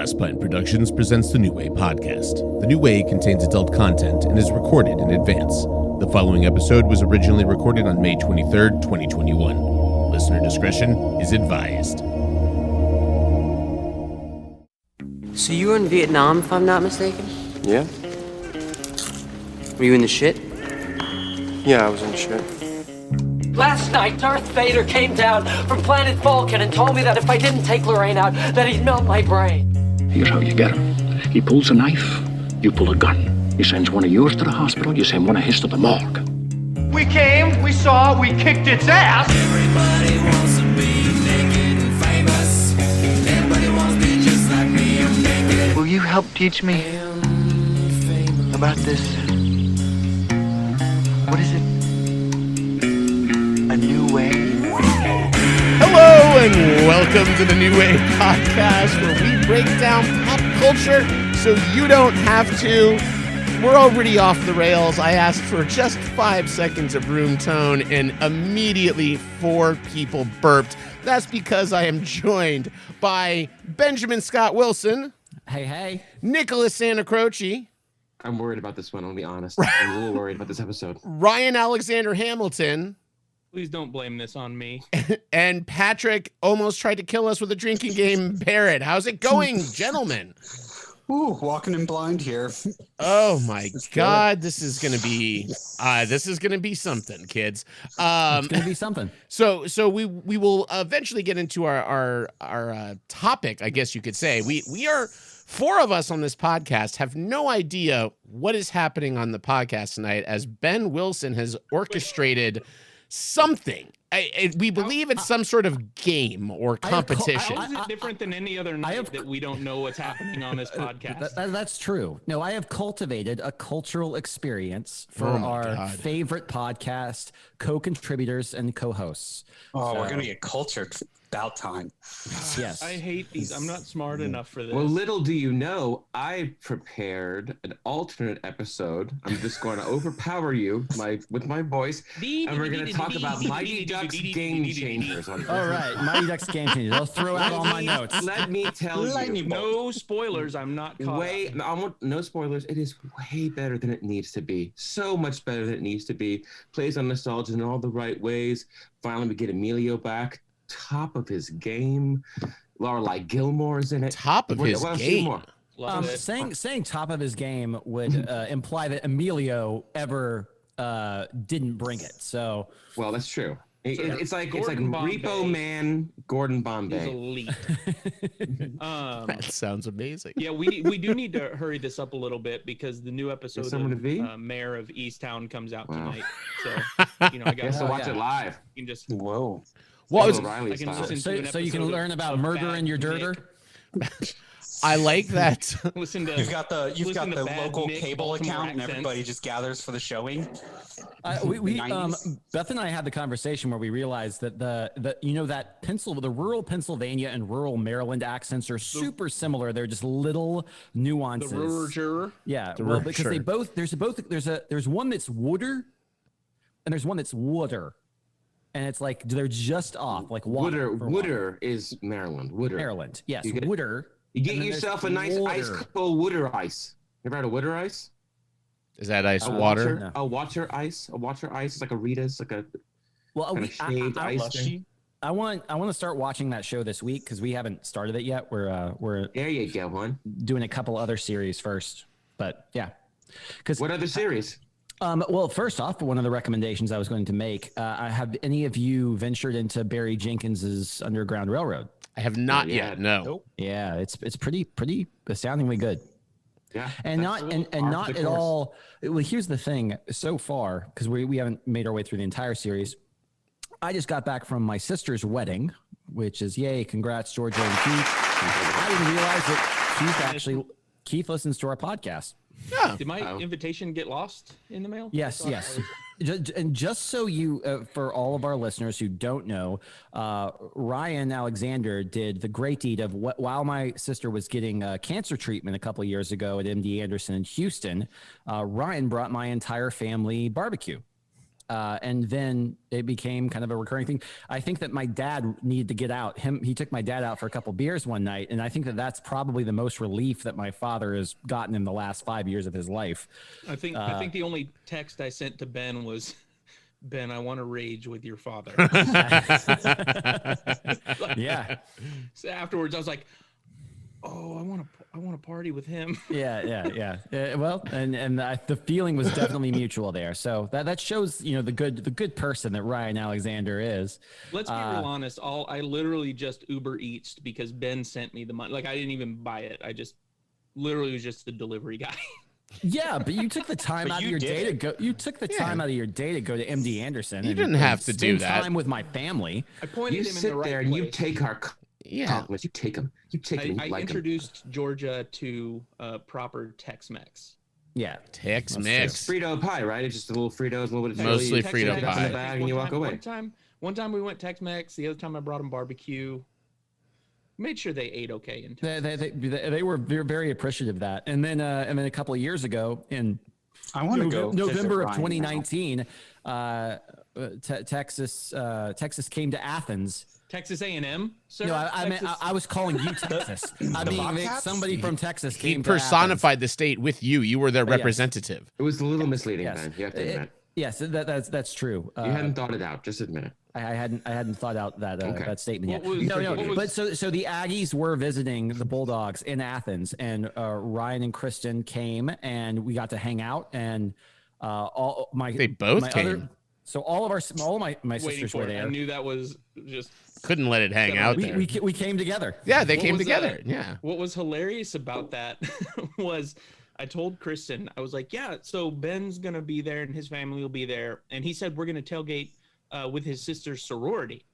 Last Pint Productions presents the New Way podcast. The New Way contains adult content and is recorded in advance. The following episode was originally recorded on May 23rd, 2021. Listener discretion is advised. So you were in Vietnam, if I'm not mistaken? Yeah? Were you in the shit? Yeah, I was in the shit. Last night, Darth Vader came down from planet Vulcan and told me that if I didn't take Lorraine out, that he'd melt my brain. Here's how you get him. He pulls a knife, you pull a gun. He sends one of yours to the hospital, you send one of his to the morgue. We came, we saw, we kicked its ass. Everybody wants to be naked and famous. Everybody wants to be just like me, I'm naked. Will you help teach me about this? What is it? A new way? Hello and welcome to the New Way podcast, where we break down pop culture so you don't have to. We're already off the rails. I asked for just 5 seconds of room tone and immediately 4 people burped. That's because I am joined by Benjamin Scott Wilson. Hey. Nicholas Santacroce. I'm worried about this one, I'll be honest. I'm a little worried about this episode. Ryan Alexander Hamilton. Please don't blame this on me. And Patrick almost tried to kill us with a drinking game, Barrett. How's it going, gentlemen? Ooh, walking in blind here. Oh my God, this is gonna be something, kids. It's gonna be something. So we will eventually get into our topic, I guess you could say. We are 4 of us on this podcast have no idea what is happening on the podcast tonight, as Ben Wilson has orchestrated something. We believe it's some sort of game or competition. How is it different than any other night that we don't know what's happening on this podcast? That's true. No, I have cultivated a cultural experience for our favorite podcast co-contributors and co-hosts. Oh, we're gonna get cultured. About time. Yes. I hate these. I'm not smart enough for this. Well, little do you know, I prepared an alternate episode. I'm just going to overpower you with my voice, and we're going to talk about Mighty Ducks Game Changers. All right, Mighty Ducks Game Changers. I'll throw out all my notes. Let me tell you. No spoilers. I'm not caught up. No spoilers. It is way better than it needs to be. So much better than it needs to be. Plays on nostalgia in all the right ways. Finally, we get Emilio back. Top of his game. Lorelai Gilmore is in it. Top of his game. Saying top of his game would imply that Emilio ever didn't bring it. So well, that's true. It's like Bombay. Repo Man, Gordon Bombay. He's elite. That sounds amazing. Yeah, we do need to hurry this up a little bit because the new episode of Mayor of Easttown comes out tonight. So I got to watch it live. You can just whoa. What so you can learn about murder in your dirter. I like that. Listen to you've got the local cable account, and everybody just gathers for the showing. Beth and I had the conversation where we realized that the rural Pennsylvania and rural Maryland accents are super similar. They're just little nuances. The rural, yeah, well, because there's one that's wooder, and there's one that's wooder. And it's like they're just off. Like Wooder is Maryland. Maryland, yes. Wooder. You get yourself a nice ice cold Wooder ice. You ever had a Wooder ice? Is that ice water? No. A water ice. A water ice. It's like a Rita's, like a shaved ice thing. I want to start watching that show this week because we haven't started it yet. We're there. You go, hon. Doing a couple other series first, but yeah. What other series? Well, first off, one of the recommendations I was going to make, have any of you ventured into Barry Jenkins's Underground Railroad? I have not yet. No. Nope. Yeah, it's pretty astoundingly good. Yeah. And not at all. Well, here's the thing. So far, because we haven't made our way through the entire series, I just got back from my sister's wedding, which is yay! Congrats, Georgia and Keith. I didn't realize that Keith listens to our podcast. Yeah. Did my invitation get lost in the mail? Yes. And just so you, for all of our listeners who don't know, Ryan Alexander did the great deed of while my sister was getting cancer treatment a couple of years ago at MD Anderson in Houston, Ryan brought my entire family barbecue. And then it became kind of a recurring thing. I think that my dad needed to get out. He took my dad out for a couple beers one night, and I think that that's probably the most relief that my father has gotten in the last 5 years of his life. I think the only text I sent to Ben was, Ben, I want to rage with your father. Yeah. So afterwards, I was like, oh, I want to party with him. Yeah. Well, and the feeling was definitely mutual there. So that shows, the good person that Ryan Alexander is. Let's be real honest. I literally just Uber Eats because Ben sent me the money. Like, I didn't even buy it. I just literally was just the delivery guy. Yeah, but you took the time out of your day to go. You took the time out of your day to go to MD Anderson. You didn't have to do that. Spend time with my family. I pointed him in the right sit there and place. you take our compliments. You take them. You take them. I introduced Georgia to proper Tex-Mex. Yeah, Tex-Mex. Frito pie, right? It's just a little Fritos, a little bit of chili. Mostly Frito pie. In the bag and you walk away. One time we went Tex-Mex. The other time I brought them barbecue. Made sure they ate okay in Texas. They were very appreciative of that. And then a couple of years ago in November of 2019, Texas came to Athens. Texas A&M, sir? No, I was calling you Texas. I mean, somebody from Texas came. He personified the state with you. You were their representative. It was a little misleading, man. You have to admit. Yes, that's true. You hadn't thought it out. Just admit it. I hadn't thought out that that statement yet. No. But so the Aggies were visiting the Bulldogs in Athens, and Ryan and Kristen came, and we got to hang out, and all my so all of my sisters were there. I knew that was just couldn't let it hang out there. We came together. Yeah, they came together. Yeah. What was hilarious about that was I told Kristen, I was like, yeah, so Ben's going to be there and his family will be there. And he said, we're going to tailgate with his sister's sorority.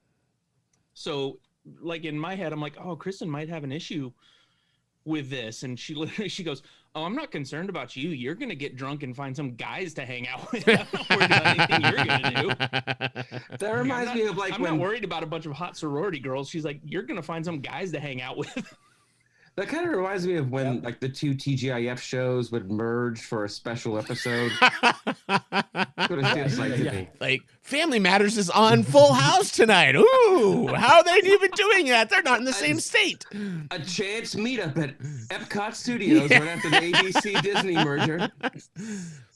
So like in my head, I'm like, oh, Kristen might have an issue with this. And she goes, oh, I'm not concerned about you. You're going to get drunk and find some guys to hang out with. I'm not worried about anything you're going to do. That reminds me of like I'm not worried about a bunch of hot sorority girls. She's like, you're going to find some guys to hang out with. That kind of reminds me of when like the two TGIF shows would merge for a special episode. What it feels like to me. Like Family Matters is on Full House tonight. Ooh, how are they even doing that? They're not in the same state. A chance meetup at Epcot Studios right after the ABC Disney merger.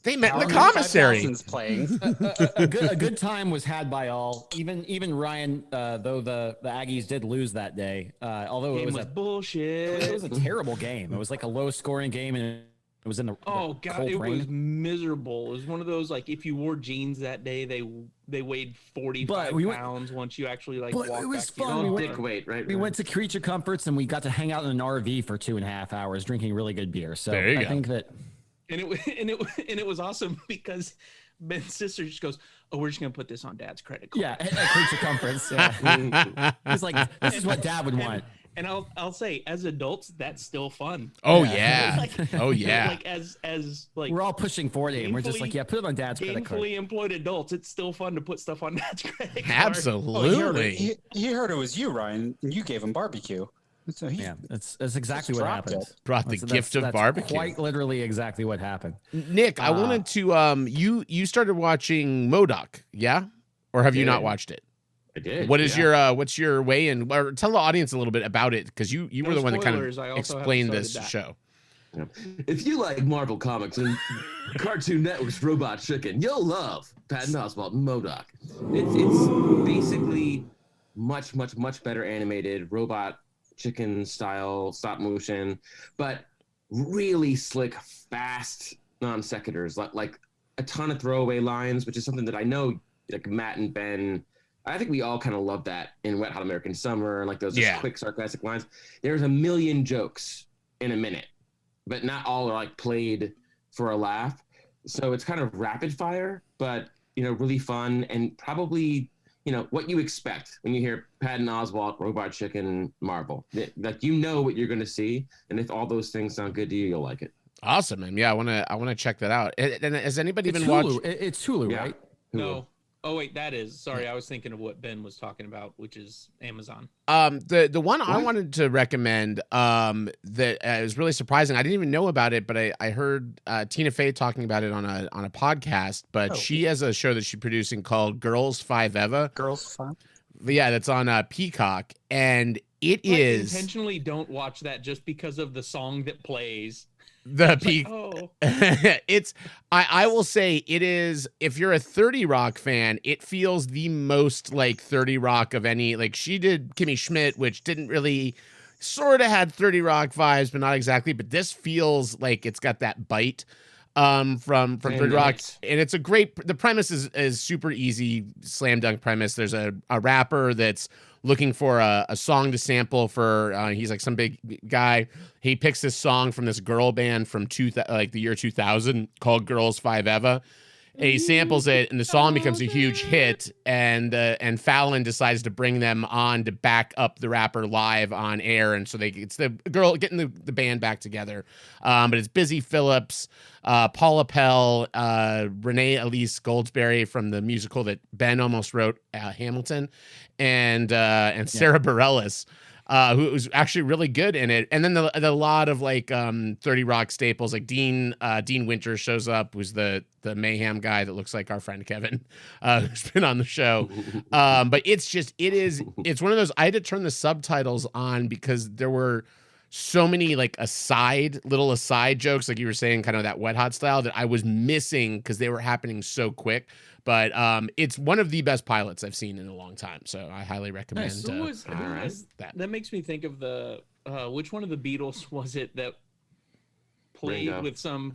They met in the commissary. Playing. A good time was had by all. Even Ryan, though the Aggies did lose that day. Although it was bullshit. It was a terrible game. It was like a low scoring game, and it was in the it was miserable. It was one of those like if you wore jeans that day, they weighed 45 pounds once you actually like walked. It was back fun. Dick weight, right? We went to Creature Comforts and we got to hang out in an RV for 2.5 hours, drinking really good beer. So I think that. And it was awesome because Ben's sister just goes, oh, we're just gonna put this on Dad's credit card. Yeah, at Creature Comforts. Yeah. He's like, this is what Dad would want. And I'll say, as adults, that's still fun. Oh yeah. Like as like we're all pushing 40, and we're just like, yeah, put it on Dad's credit card. Gainfully employed adults, it's still fun to put stuff on Dad's credit card. Absolutely. He heard it was you, Ryan, and you gave him barbecue. So that's exactly what happened. Brought the gift of barbecue. Quite literally exactly what happened. Nick, I wanted to you started watching MODOK, yeah? Or have you not watched it? I did. What is your what's your way in, or tell the audience a little bit about it, because you were the one that kind of explained this show. Yeah. If you like Marvel Comics and Cartoon Network's Robot Chicken, you'll love Patton Oswalt and MODOK. It's basically much better animated robot chicken style stop motion, but really slick, fast non sequiturs, like a ton of throwaway lines, which is something that I know like Matt and Ben, I think we all kind of love that in Wet Hot American Summer, and like those just quick sarcastic lines. There's a million jokes in a minute, but not all are like played for a laugh. So it's kind of rapid fire, but really fun, and probably what you expect when you hear Patton Oswalt, Robot Chicken, Marvel. Like what you're going to see, and if all those things sound good to you, you'll like it. Awesome, man. Yeah, I want to check that out. And has anybody been watching? It's Hulu, right? No. Oh wait, that is. Sorry, I was thinking of what Ben was talking about, which is Amazon. The one I wanted to recommend that was really surprising. I didn't even know about it, but I heard Tina Fey talking about it on a podcast. But she has a show that she's producing called Girls Five Eva. Girls Five. Yeah, that's on Peacock, and it I is intentionally don't watch that just because of the song that plays. the peak. Oh, It's I will say it is, if you're a 30 Rock fan, it feels the most like 30 Rock of any. Like, she did Kimmy Schmidt, which didn't really, sort of had 30 Rock vibes, but not exactly. But this feels like it's got that bite from 30 Rock, and it's a great, the premise is super easy, slam dunk premise. There's a rapper that's looking for a song to sample for, he's like some big guy. He picks this song from this girl band from the year 2000 called Girls Five Eva. And he samples it, and the song becomes a huge hit. And Fallon decides to bring them on to back up the rapper live on air, and so it's the girl getting the band back together. But it's Busy Phillips, Paula Pell, Renee Elise Goldsberry from the musical that Ben almost wrote, Hamilton, and Sarah Bareilles, who was actually really good in it. And then the lot of like 30 Rock staples, like Dean Winters shows up, who's the Mayhem guy that looks like our friend Kevin, who's been on the show. But it's one of those, I had to turn the subtitles on because there were so many like little aside jokes, like you were saying, kind of that Wet Hot style, that I was missing because they were happening so quick. But it's one of the best pilots I've seen in a long time, so I highly recommend. That makes me think of the which one of the Beatles was it that played Ringo. with some?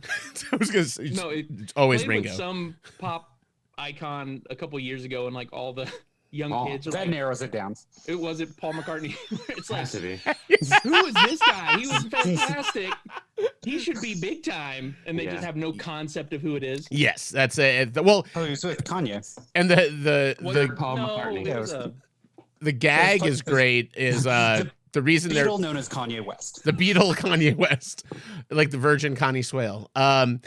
I was gonna say, it's always played Ringo. with some pop icon a couple years ago, and like all the young kids. That narrows it down. It was it Paul McCartney. It's like, Has to be. who is this guy? He was fantastic. He should be big time, and they just have no concept of who it is. Yes, that's it. Well, he was with Kanye. And the Paul McCartney. The gag is great. Is the reason they're Beatle known as Kanye West. The Beatle Kanye West, like the Virgin Connie Swale. The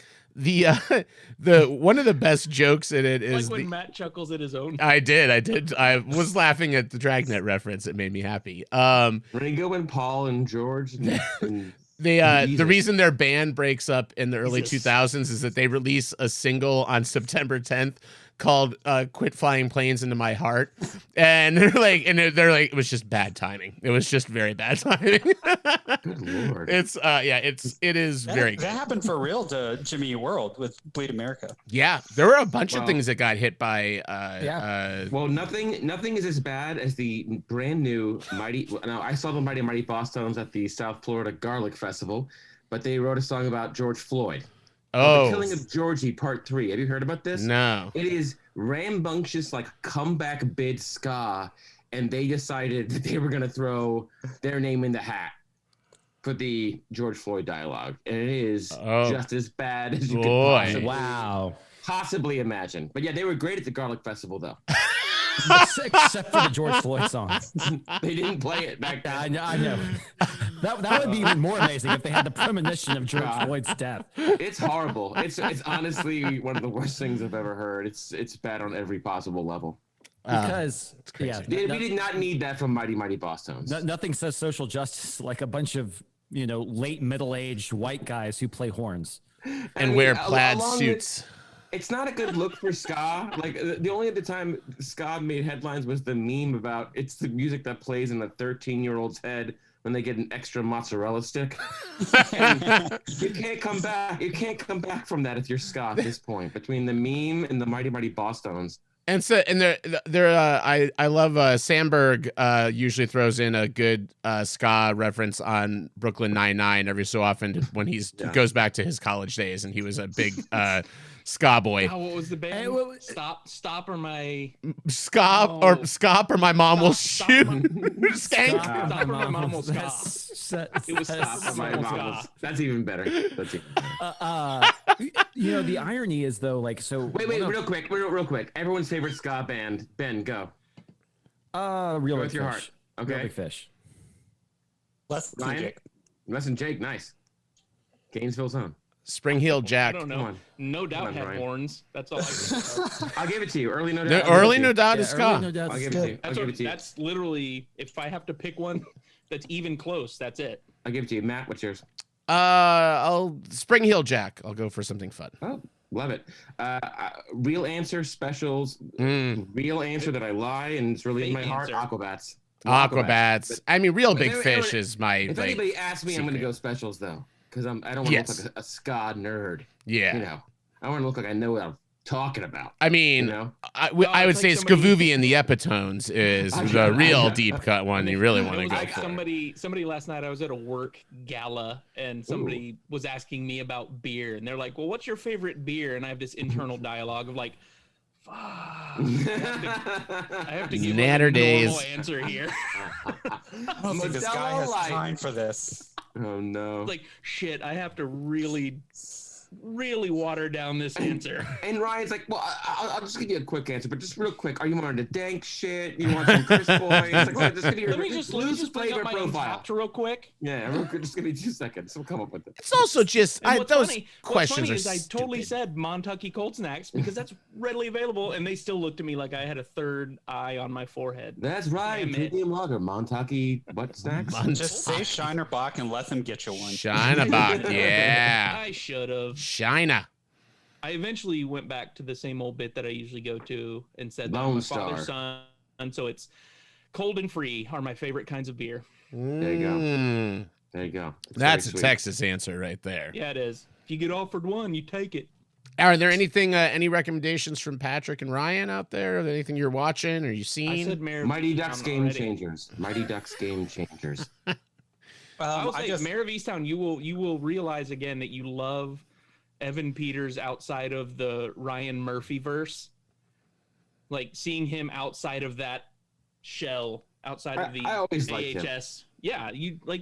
one of the best jokes in it is like when Matt chuckles at his own. I did. I was laughing at the Dragnet reference. It made me happy. Ringo and Paul and George. And the reason their band breaks up in the early 2000s is that they release a single on September 10th called "Quit Flying Planes Into My Heart," and they're like, it was just bad timing. It was just very bad timing. Good Lord. It is very good. That happened for real to Jimmy Eat World with Bleed America. Yeah, there were a bunch of things that got hit by. Well, nothing is as bad as the brand new Mighty. Now, I saw the Mighty Boss Tones at the South Florida Garlic Festival, but they wrote a song about George Floyd. The Killing of Georgie Part 3. Have you heard about this? No. It is rambunctious, like comeback bid ska, and they decided that they were going to throw their name in the hat for the George Floyd dialogue, and it is just as bad as you could possibly imagine. But yeah, they were great at the Garlic Festival, though. Except for the George Floyd song. They didn't play it back then. I know. That would be even more amazing if they had the premonition of George Floyd's death. It's horrible. It's honestly one of the worst things I've ever heard. It's bad on every possible level. Because we did not need that from Mighty Boss Tones. Nothing says social justice like a bunch of late middle-aged white guys who play horns and wear plaid suits. It's not a good look for ska. Like, the only other time ska made headlines was the meme about it's the music that plays in a 13-year-old's head when they get an extra mozzarella stick. And you can't come back. You can't come back from that if you're ska at this point. Between the meme and the Mighty Boss Tones. And I love Sandberg usually throws in a good ska reference on Brooklyn Nine-Nine every so often when goes back to his college days, and he was a big ska boy. Oh, what was the band? Stop or my Stop or my mom will shoot. Skank. Stop or my mom will stop. It was Stop or my mom will. That's even better. The irony is though, like, so. Wait, real quick. Everyone's favorite ska band. Ben, go. Real Go Big with your Fish. heart. Okay. Real Big Fish. Less than Jake. Less than Jake. Nice. Gainesville's own. Spring Heel Jack. I don't know. No Doubt had horns. That's all I can I'll give it to you. Early No Doubt. Early No Doubt is I'll good. give it to you. That's literally, if I have to pick one that's even close, that's it. I'll give it to you. Matt, what's yours? I'll Spring Heel Jack. I'll go for something fun. Oh, love it. Real answer specials. Real answer that I lie and it's really in my heart. Aquabats. Aquabats. I mean, Real Big Fish is my. If anybody asks me, I'm going to go specials though, because I don't want to look like a ska nerd. Yeah. You know, I want to look like I know what I'm talking about. I mean, I would say Skavuvi and the Epitones is the real deep cut one you really want to go for. Somebody last night, I was at a work gala and somebody was asking me about beer and they're like, well, what's your favorite beer? And I have this internal dialogue of like, fuck, I have to give like a normal answer here. I don't think this guy has time for this. Oh no. Like, shit, I have to really water down this answer. And Ryan's like, well, I'll just give you a quick answer, but just real quick. Are you more into dank shit? You want some Chris Boy? Like, well, just let me just bring up my Untapped real quick. Yeah, just give me 2 seconds. We'll come up with it. It's also just those questions what's funny are is I totally said Montucky Cold Snacks because that's readily available, and they still looked at me like I had a third eye on my forehead. That's right. Premium lager, Montucky what snacks? Just say Shiner Bach and let them get you one. Shiner Bach, yeah. I should have. China. I eventually went back to the same old bit that I usually go to and said that Lone my Star. father's son. So it's cold and free are my favorite kinds of beer. There you go. There you go. That's a Texas answer right there. Yeah, it is. If you get offered one, you take it. Are there any recommendations from Patrick and Ryan out there? Are there anything you're watching or you seen? I said Mighty Ducks Game Changers. Mighty Ducks Game Changers. I will say, Mayor of Easttown, you will realize again that you love Evan Peters outside of the Ryan Murphy verse. Like seeing him outside of that shell, outside of the I always liked him. AHS. Yeah,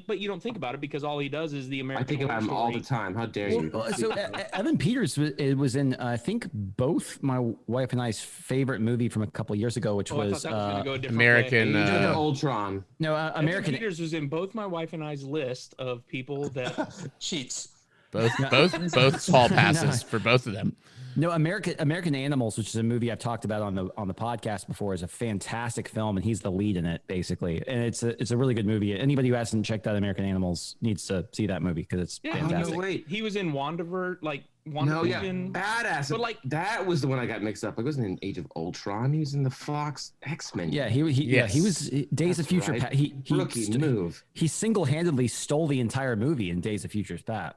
but you don't think about it because all he does is the American. I think about him all the time. How dare you? So Evan Peters was in, I think, both my wife and I's favorite movie from a couple years ago, which was American Ultron. No, American. Evan Peters was in both my wife and I's list of people that cheats. Both hall passes for both of them. No, American Animals, which is a movie I've talked about on the podcast before, is a fantastic film, and he's the lead in it basically. And it's a really good movie. Anybody who hasn't checked out American Animals needs to see that movie because it's fantastic. No, wait. He was in WandaVision. Badass. But that was the one I got mixed up. It wasn't in Age of Ultron. He was in the Fox X-Men. Yeah, he was Days of Future Past. Rookie move. He single-handedly stole the entire movie in Days of Future Past.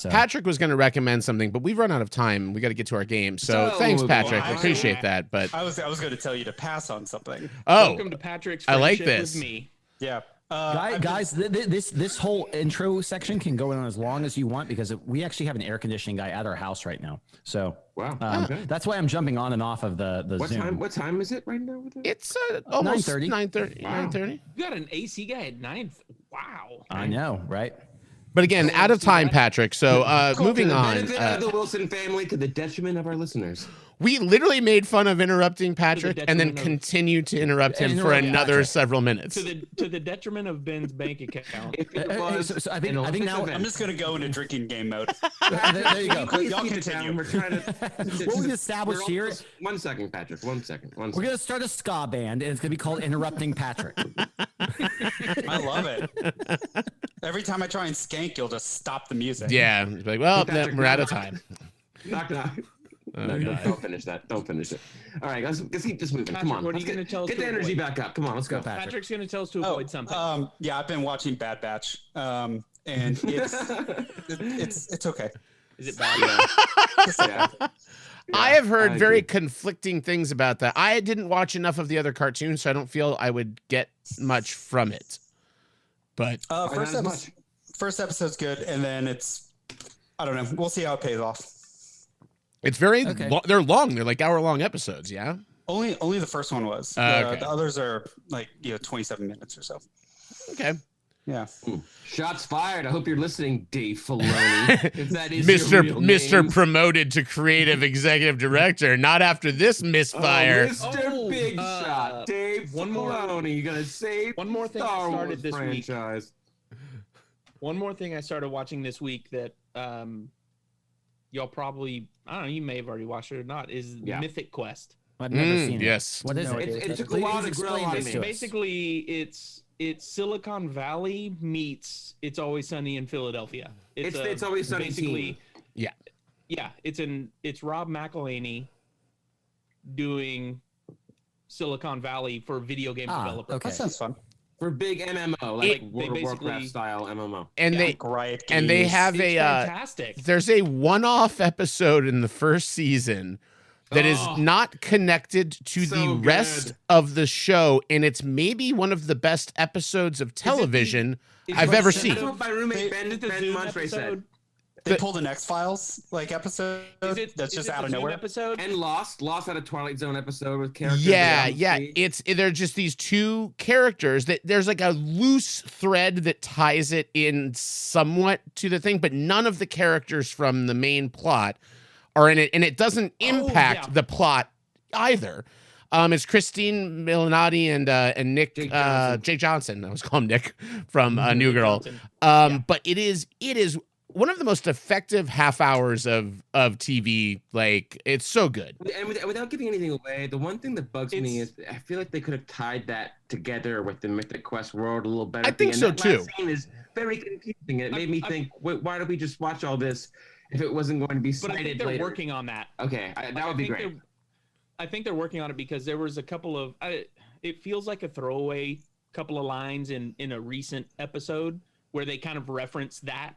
Patrick was going to recommend something, but we've run out of time. We got to get to our game. So thanks, Patrick. I appreciate that. But I was going to tell you to pass on something. Oh, welcome to Patrick's. I like this. With me. Yeah. Guys, this whole intro section can go on as long as you want because we actually have an air conditioning guy at our house right now. So that's why I'm jumping on and off of the Zoom. What time is it right now? It's almost 9:30. Wow. 9:30. You got an AC guy at 9. Wow. I know, right? But again, out of time, Patrick. So moving on. Benefit of the Wilson family to the detriment of our listeners. We literally made fun of interrupting Patrick and then continued to interrupt him for another several minutes. To the detriment of Ben's bank account. So I think now I'm just going to go into drinking game mode. there you go. Y'all continue. We're trying to. What we established here. 1 second, Patrick. 1 second. We're going to start a ska band, and it's going to be called Interrupting Patrick. I love it. Every time I try and skank, you'll just stop the music. Yeah. Like, well, we're out of time. Knock. Oh, no, don't finish that. Don't finish it. All right, let's keep this moving. Patrick, Come on. What are you going to tell us? Get the energy back up. Come on, let's go. Patrick's going to tell us to avoid something. Yeah, I've been watching Bad Batch, and it's okay. Is it bad? Yeah. I have heard very conflicting things about that. I didn't watch enough of the other cartoons, so I don't feel I would get much from it. But first episode's good, and then I don't know. We'll see how it pays off. It's very they're long. They're like hour-long episodes, yeah? Only the first one was. The others are like 27 minutes or so. Okay. Yeah. Shots fired. I hope you're listening, Dave Filoni. If that is Mr. Promoted to creative executive director. Not after this misfire. Mr. Big Shot, Dave Filoni. You gonna save one more thing Star I started Wars this franchise. week. One more thing I started watching this week that y'all probably, I don't know, you may have already watched it or not, is Mythic Quest. I've never seen it. Yes. What is it? It took a while to grow on me. Basically, it's Silicon Valley meets It's Always Sunny in Philadelphia. It's Always Sunny basically, team. Yeah, it's Rob McElhaney doing Silicon Valley for video game developers. Okay. That sounds fun. For big MMO, like World of Warcraft style MMO. And they have it's fantastic. There's a one-off episode in the first season that is not connected to the rest of the show, and it's maybe one of the best episodes of television I've ever seen. That's what my roommate Ben Montre said. They pulled an X-Files like episode that's just out of nowhere. Episode? And Lost had a Twilight Zone episode with characters. Yeah. They're just these two characters that there's like a loose thread that ties it in somewhat to the thing, but none of the characters from the main plot are in it, and it doesn't impact the plot either. It's Christine Milioti and Nick Jake Johnson. I was calling him Nick from New Girl. But it is one of the most effective half hours of TV. Like, it's so good. And without giving anything away, the one thing that bugs me is I feel like they could have tied that together with the Mythic Quest world a little better. I think so too. That scene is very confusing. It made me think, why did we just watch all this if it wasn't going to be cited later? But I think they're later? working on that. Okay, that would be great. I think they're working on it because there was a couple of it feels like a throwaway couple of lines in a recent episode where they kind of reference that.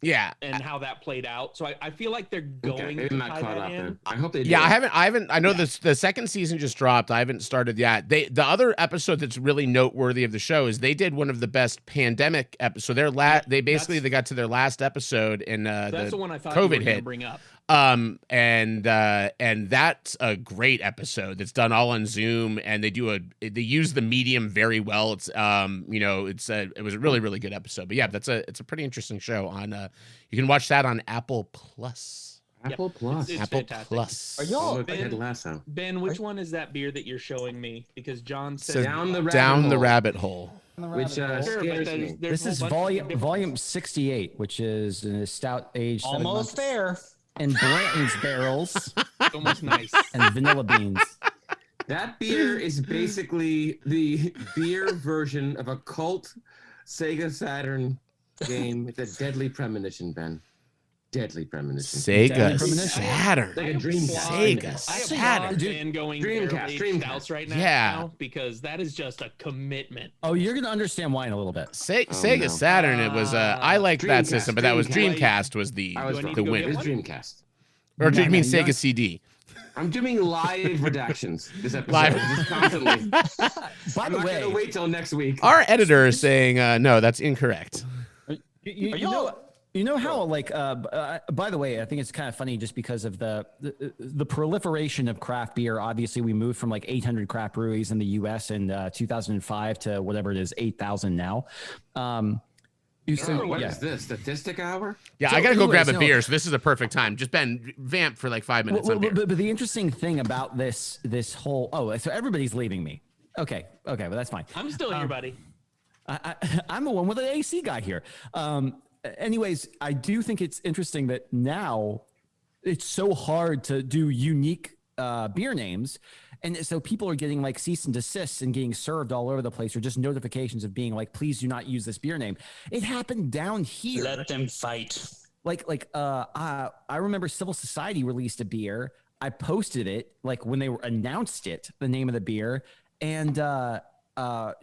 Yeah. And how that played out. So I feel like they're going to tie that in. I hope they do. Yeah, I haven't. I know the second season just dropped. I haven't started yet. The other episode that's really noteworthy of the show is they did one of the best pandemic episodes. They got to their last episode and that's the one I thought COVID you were hit. Bring up. And that's a great episode that's done all on Zoom, and they use the medium very well. It's it was a really, really good episode. But yeah, it's a pretty interesting show on you can watch that on Apple Plus. Apple Plus. It's Apple fantastic. Plus. Are y'all Ben? Ben, which one is that beer that you're showing me? Because John said Down the rabbit hole. Which scares me. This is volume 68, which is a stout age. Almost there. And Blanton's barrels. Almost nice. And vanilla beans. That beer is basically the beer version of a cult Sega Saturn game. It's a Deadly Premonition, Ben. Deadly Premonition. Sega Saturn. Like a Dreamcast. Sega Saturn. Dude, going Dreamcast right now because that is just a commitment. Oh, you're gonna understand why in a little bit. Sega Saturn. It was I liked that system, but that was Dreamcast was the win. It's Dreamcast. Or do you mean Sega CD? I'm doing live redactions this episode. Just constantly. By the way, I'm not gonna wait till next week. Our editor is saying no, that's incorrect. You know how, like, by the way, I think it's kind of funny just because of the proliferation of craft beer. Obviously, we moved from like 800 craft breweries in the U.S. in 2005 to whatever it is, 8,000 now. What is this? Statistic hour? Yeah, I gotta go grab a beer, so this is a perfect time. Just Ben, vamp for like 5 minutes on beer. But the interesting thing about this whole so everybody's leaving me. Okay, but that's fine. I'm still here, buddy. I'm the one with the AC guy here. Anyways, I do think it's interesting that now it's so hard to do unique beer names. And so people are getting like cease and desist and getting served all over the place, or just notifications of being like, please do not use this beer name. It happened down here. Let them fight. I remember Civil Society released a beer. I posted it like when they announced it, the name of the beer. And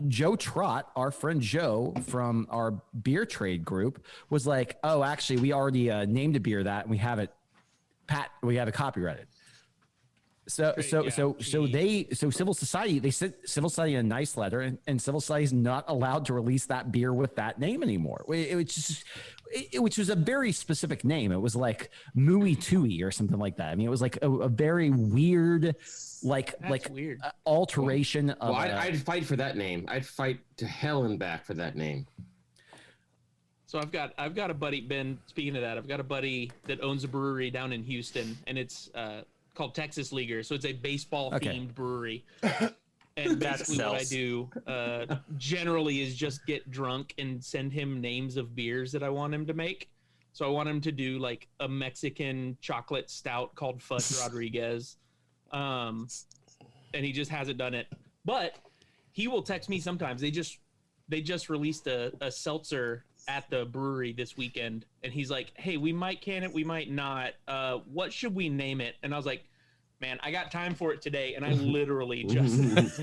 Joe Trott, our friend Joe from our beer trade group, was like, "Oh, actually, we already named a beer that, and we have it copyrighted." So Civil Society, they sent Civil Society a nice letter, and Civil Society is not allowed to release that beer with that name anymore. Which was a very specific name. It was like Mooey Tooey or something like that. I mean, it was like a very weird, weird alteration of. Well, I'd fight for that name. I'd fight to hell and back for that name. So I've got a buddy, Ben. Speaking of that, I've got a buddy that owns a brewery down in Houston, and it's called Texas Leaguer. So it's a baseball themed brewery. And basically what I do generally is just get drunk and send him names of beers that I want him to make. So I want him to do like a Mexican chocolate stout called Fudge Rodriguez. And he just hasn't done it. But he will text me sometimes. They just released a seltzer at the brewery this weekend, and he's like, hey, we might can it, we might not. What should we name it? And I was like, man, I got time for it today, and I literally just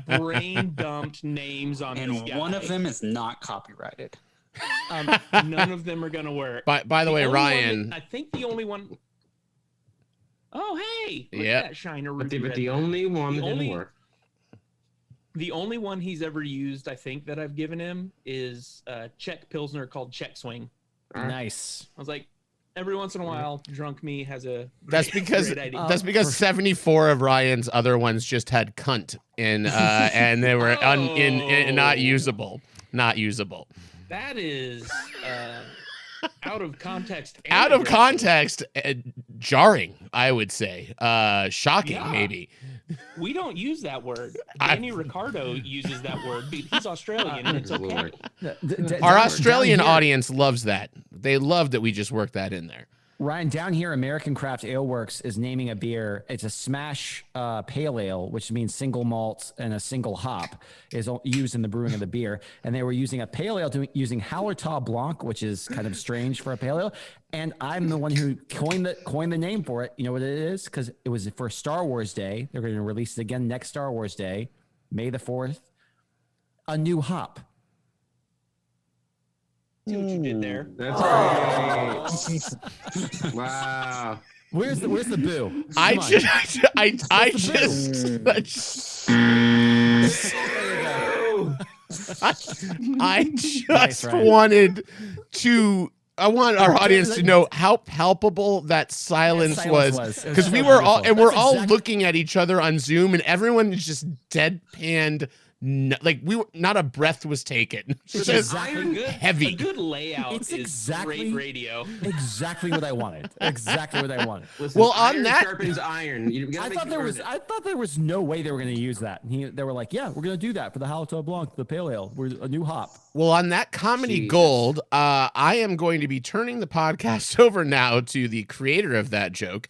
brain dumped names on and this guy. one of them is not copyrighted. None of them are gonna work. By the way, Ryan, I think the only one. Oh, hey, look yeah, at that shiner. But the only one that didn't work. The only one he's ever used, I think, that I've given him is Czech Pilsner called Czech Swing. Nice. I was like, every once in a while, drunk me has a that's great idea. That's because 74 of Ryan's other ones just had cunt in, and they were not usable. Not usable. That is out of context. Out of context, jarring, I would say. Shocking, maybe. We don't use that word. Danny Ricardo uses that word. He's Australian, and it's okay. Our Australian audience loves that. They love that we just worked that in there. Ryan, down here, American Craft Ale Works is naming a beer. It's a smash pale ale, which means single malt and a single hop is used in the brewing of the beer. And they were using a pale ale using Hallertau Blanc, which is kind of strange for a pale ale. And I'm the one who coined the name for it. You know what it is? Because it was for Star Wars Day. They're going to release it again next Star Wars Day, May the 4th. A new hop. See what you did there. That's great. Wow. Where's the boo? I just wanted to. I want our audience to know how palpable that silence was, because we were all looking at each other on Zoom, and everyone is just deadpanned. Like not a breath was taken. It's just heavy. A good layout is exactly great radio. Exactly what I wanted. Exactly what I wanted. Listen, well, on iron that, sharpens iron. I thought there was no way they were going to use that. They were like, yeah, we're going to do that for the Hallertau Blanc, the pale ale. We're a new hop. Well, on that comedy gold, I am going to be turning the podcast over now to the creator of that joke,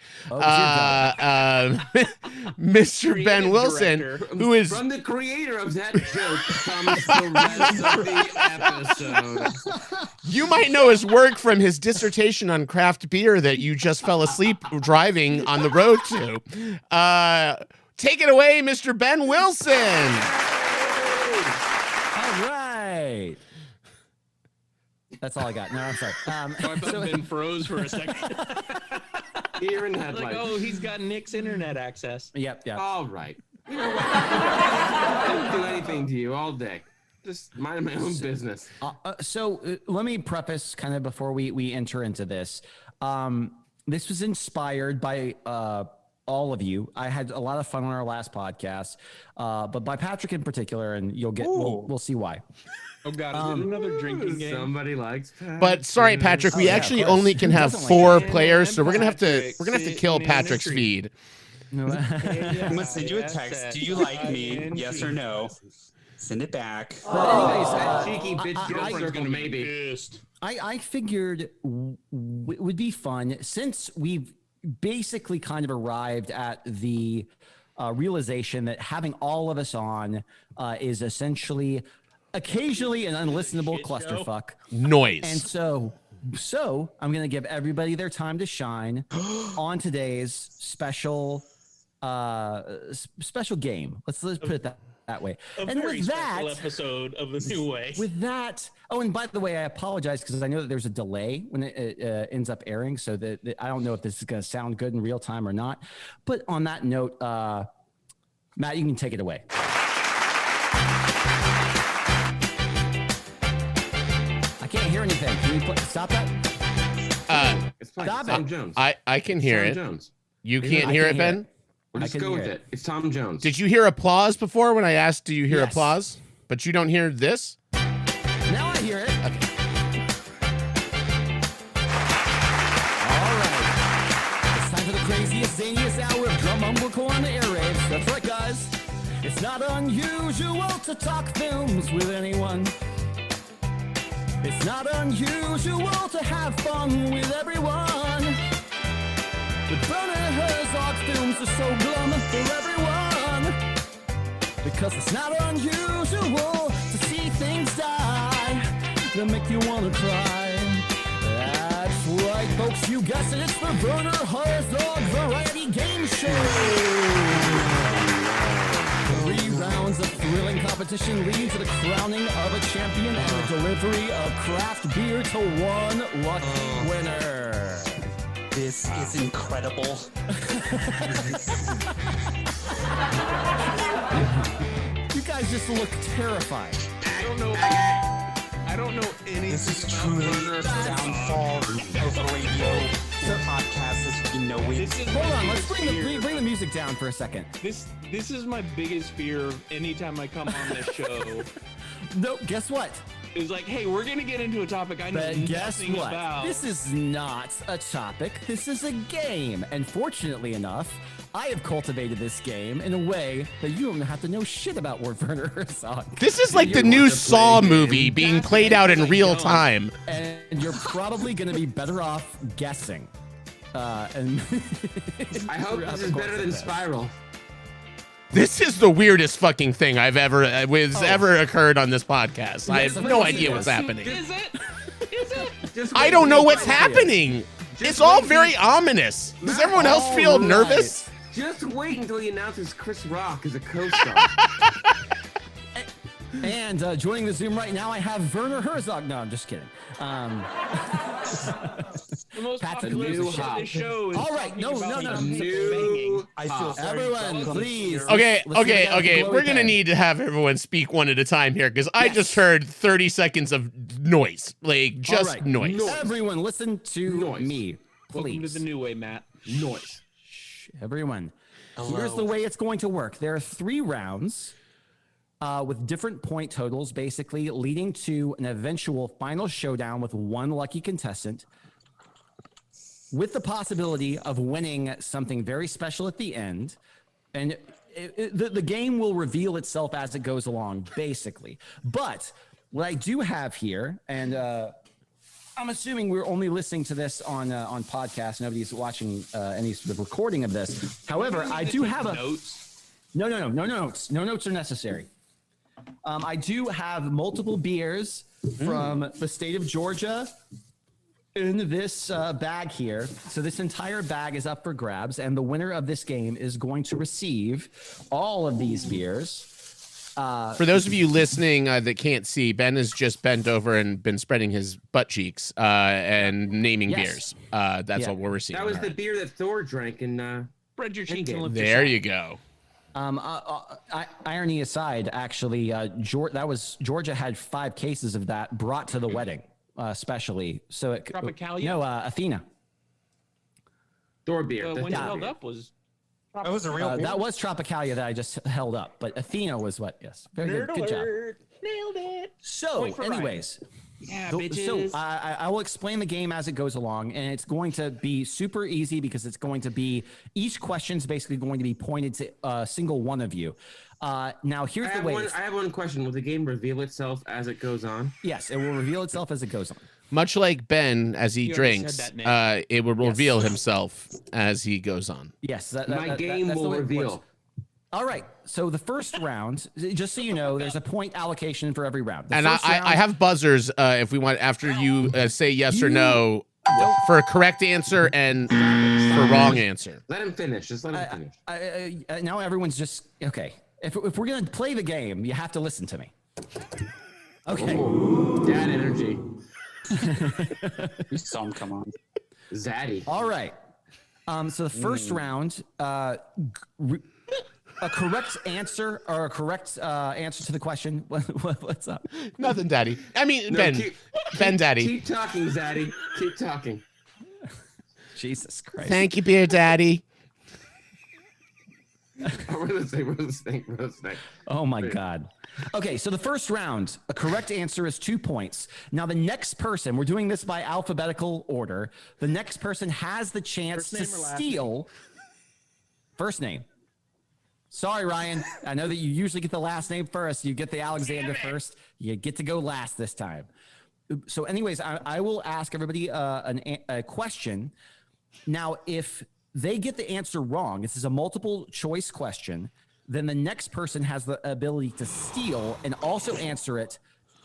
Mr. Ben Wilson, who is from the creator of that joke comes the rest of the episode. You might know his work from his dissertation on craft beer that you just fell asleep driving on the road to. Take it away, Mr. Ben Wilson. All right. That's all I got. No, I'm sorry. I thought Ben froze for a second. Here in that like, oh, he's got Nick's internet access. Yep. All right. You know what? I don't do anything to you all day. Just mind my own business. So let me preface kind of before we enter into this. This was inspired by all of you. I had a lot of fun on our last podcast, but by Patrick in particular, and you'll get we'll see why. Oh God, is it another drinking game? Somebody likes Patrick. But sorry, Patrick, we actually only can have 4 players, so we're gonna have to kill Patrick's feed. I'm gonna send you a text. Do you like me? Yes or no? Send it back. That cheeky bitch jokes are gonna maybe. I figured it would be fun, since we've basically kind of arrived at the realization that having all of us on is essentially occasionally an unlistenable clusterfuck noise. And so I'm going to give everybody their time to shine on today's special game. Let's put it that way. And with that episode of the New Way. With that, oh, and by the way, I apologize because I know that there's a delay when it ends up airing, so that I don't know if this is going to sound good in real time or not. But on that note, Matt, you can take it away. I can't hear anything. Can you stop that? It's fine. Stop Tom it. Jones. I can hear it. Jones. You can't hear it, Ben? We'll just go with it. It's Tom Jones. Did you hear applause before when I asked, do you hear applause? But you don't hear this? Now I hear it. Okay. All right. It's time for the craziest, zaniest hour of drum umbilical on the airwaves. That's right, guys. It's not unusual to talk films with anyone. It's not unusual to have fun with everyone. But Werner Herzog's films are so glum for everyone. Because it's not unusual to see things die that make you want to cry. That's right, folks, you guessed it, it's the Werner Herzog Variety Game Show. 3 rounds of thrilling competition lead to the crowning of a champion and the delivery of craft beer to one lucky winner. This is incredible. You guys just look terrified. I don't know anything. This is truly the downfall of radio podcast as we know it. Hold on, let's bring the music down for a second. This is my biggest fear anytime I come on this show. No, guess what? It's like, hey, we're gonna get into a topic I know But guess nothing what? about. This is not a topic. This is a game. And fortunately enough, I have cultivated this game in a way that you don't have to know shit about Werner Herzog. This is like the new Saw movie being played out in real time. And you're probably going to be better off guessing. And I hope this is better than Spiral. This is the weirdest fucking thing I've ever occurred on this podcast. I have no idea what's happening. Is it? Is it? I don't know what's happening. It's all very ominous. Does everyone else feel nervous? Just wait until he announces Chris Rock as a co-star. And joining the Zoom right now, I have Werner Herzog. No, I'm just kidding. The most Pat's a popular new shit hop. this show is All right, talking no. about New I feel very Everyone, welcome please. Okay. Let's see the We're glowy gonna pen. need to have everyone speak one at a time here because I just heard 30 seconds of noise, like just All right. noise. Everyone, listen to me, Welcome to please. the new way, Matt. Noise. Everyone, here's the way it's going to work. There are 3 rounds with different point totals, basically leading to an eventual final showdown with one lucky contestant, with the possibility of winning something very special at the end. And the game will reveal itself as it goes along, basically. But what I do have here, and I'm assuming we're only listening to this on podcast. Nobody's watching any sort of recording of this. However, I do have a notes. No notes. No notes are necessary. I do have multiple beers from the state of Georgia in this bag here. So this entire bag is up for grabs, and the winner of this game is going to receive all of these beers. For those of you listening that can't see, Ben has just bent over and been spreading his butt cheeks and naming beers. That's what we're receiving. That was the beer that Thor drank in Spread your cheeks and lift your There side. you go. Irony aside, actually, Georgia had 5 cases of that brought to the wedding, especially. So it Tropicalia? No, Athena. Thor beer. When you held up was That was a real beer. That was Tropicalia that I just held up, but Athena was what? Yes, very good. Good job. Nailed it. So, Point for anyways, Yeah, so bitches. I will explain the game as it goes along, and it's going to be super easy because it's going to be each question's basically going to be pointed to a single one of you. Now, here's the way. I have one question. Will the game reveal itself as it goes on? Yes, it will reveal itself as it goes on. Much like Ben as he You already drinks, said that, Nick. it will reveal himself as he goes on. Yes, My game that's the will way it reveal. works. All right. So the first round, just so you know, there's a point allocation for every round. The And first round- I have buzzers if we want after you say yes or no for a correct answer and for wrong answer. Let him finish. Just let him finish. now everyone's just okay. If we're gonna play the game, you have to listen to me. Okay. Ooh, dad energy. You saw him come on. Zaddy. All right. So the first round, a correct answer or a correct answer to the question. What's up? Nothing, Daddy. I mean, Ben. Ben, Daddy. Keep talking, Zaddy. Keep talking. Jesus Christ. Thank you, Beer Daddy. We're listening. Oh my God. Okay, so the first round, a correct answer is 2 points. Now the next person, we're doing this by alphabetical order. The next person has the chance to steal. First name. Sorry, Ryan. I know that you usually get the last name first. You get the Alexander first. You get to go last this time. So, anyways, I will ask everybody a question. Now, if they get the answer wrong, this is a multiple choice question, then the next person has the ability to steal and also answer it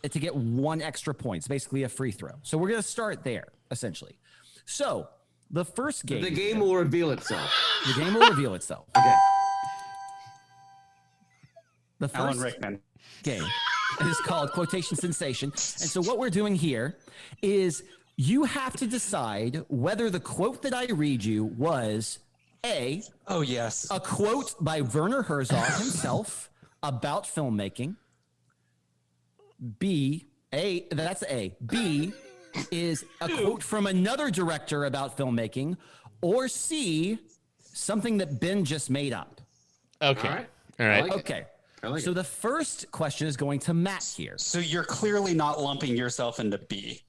to get 1 extra point. It's basically a free throw. So we're going to start there, essentially. So the first game. The game will reveal itself. The game will reveal itself. Okay. The Alan first Rickman. game is called Quotation Sensation. And so what we're doing here is you have to decide whether the quote that I read you was A, Oh, yes. a quote by Werner Herzog himself about filmmaking. That's A. B is a quote from another director about filmmaking. Or C, something that Ben just made up. Okay. All right. I like Okay. I like So the first question is going to Matt here. So you're clearly not lumping yourself into B.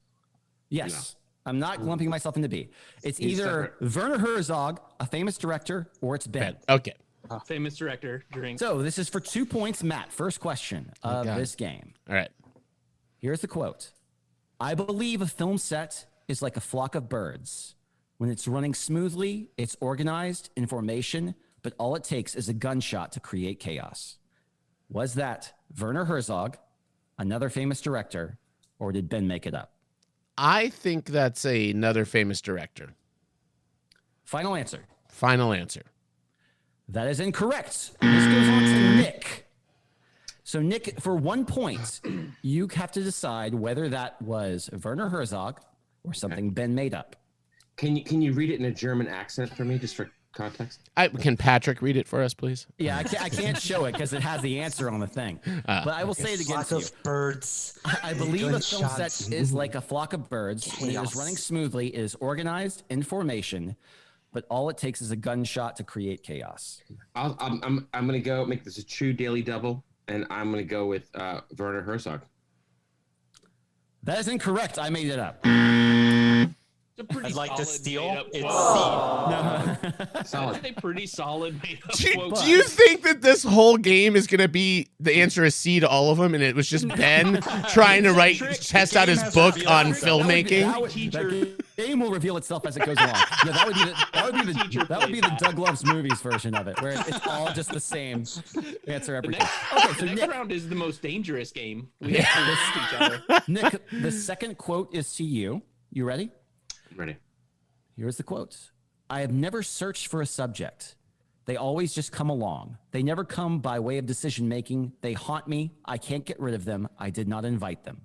Yes. I'm not lumping myself into B. It's He's either Werner Herzog, a famous director, or it's Ben. Okay. Famous director. Drink. So this is for 2 points, Matt. First question of this game. All right. Here's the quote. I believe a film set is like a flock of birds. When it's running smoothly, it's organized in formation, but all it takes is a gunshot to create chaos. Was that Werner Herzog, another famous director, or did Ben make it up? I think that's another famous director. Final answer. Final answer. That is incorrect. This goes on to Nick. So, Nick, for 1 point, you have to decide whether that was Werner Herzog or something Ben made up. Can you read it in a German accent for me, just for context? Can Patrick read it for us, please? Yeah, I can't show it because it has the answer on the thing. But I will say it again Flock to you. of birds. I believe a film Gunshots. set is like a flock of birds. When it is Chaos. running smoothly, it is organized in formation, but all it takes is a gunshot to create chaos. I'm gonna go make this a true daily double, and I'm gonna go with Werner Herzog. That is incorrect. I made it up. I'd like to steal. It's Solid. That's a pretty solid made up Do quote. you think that this whole game is going to be the answer is C to all of them, and it was just Ben trying to test out his book on filmmaking? That game will reveal itself as it goes along. Yeah, that would be the Doug Loves Movies version of it, where it's all just the same answer every time. Okay, so The next Nick, round is the most dangerous game. We have to listen to each other. Nick, the second quote is to you. You ready? Ready. Here's the quote. I have never searched for a subject. They always just come along. They never come by way of decision making. They haunt me. I can't get rid of them. I did not invite them.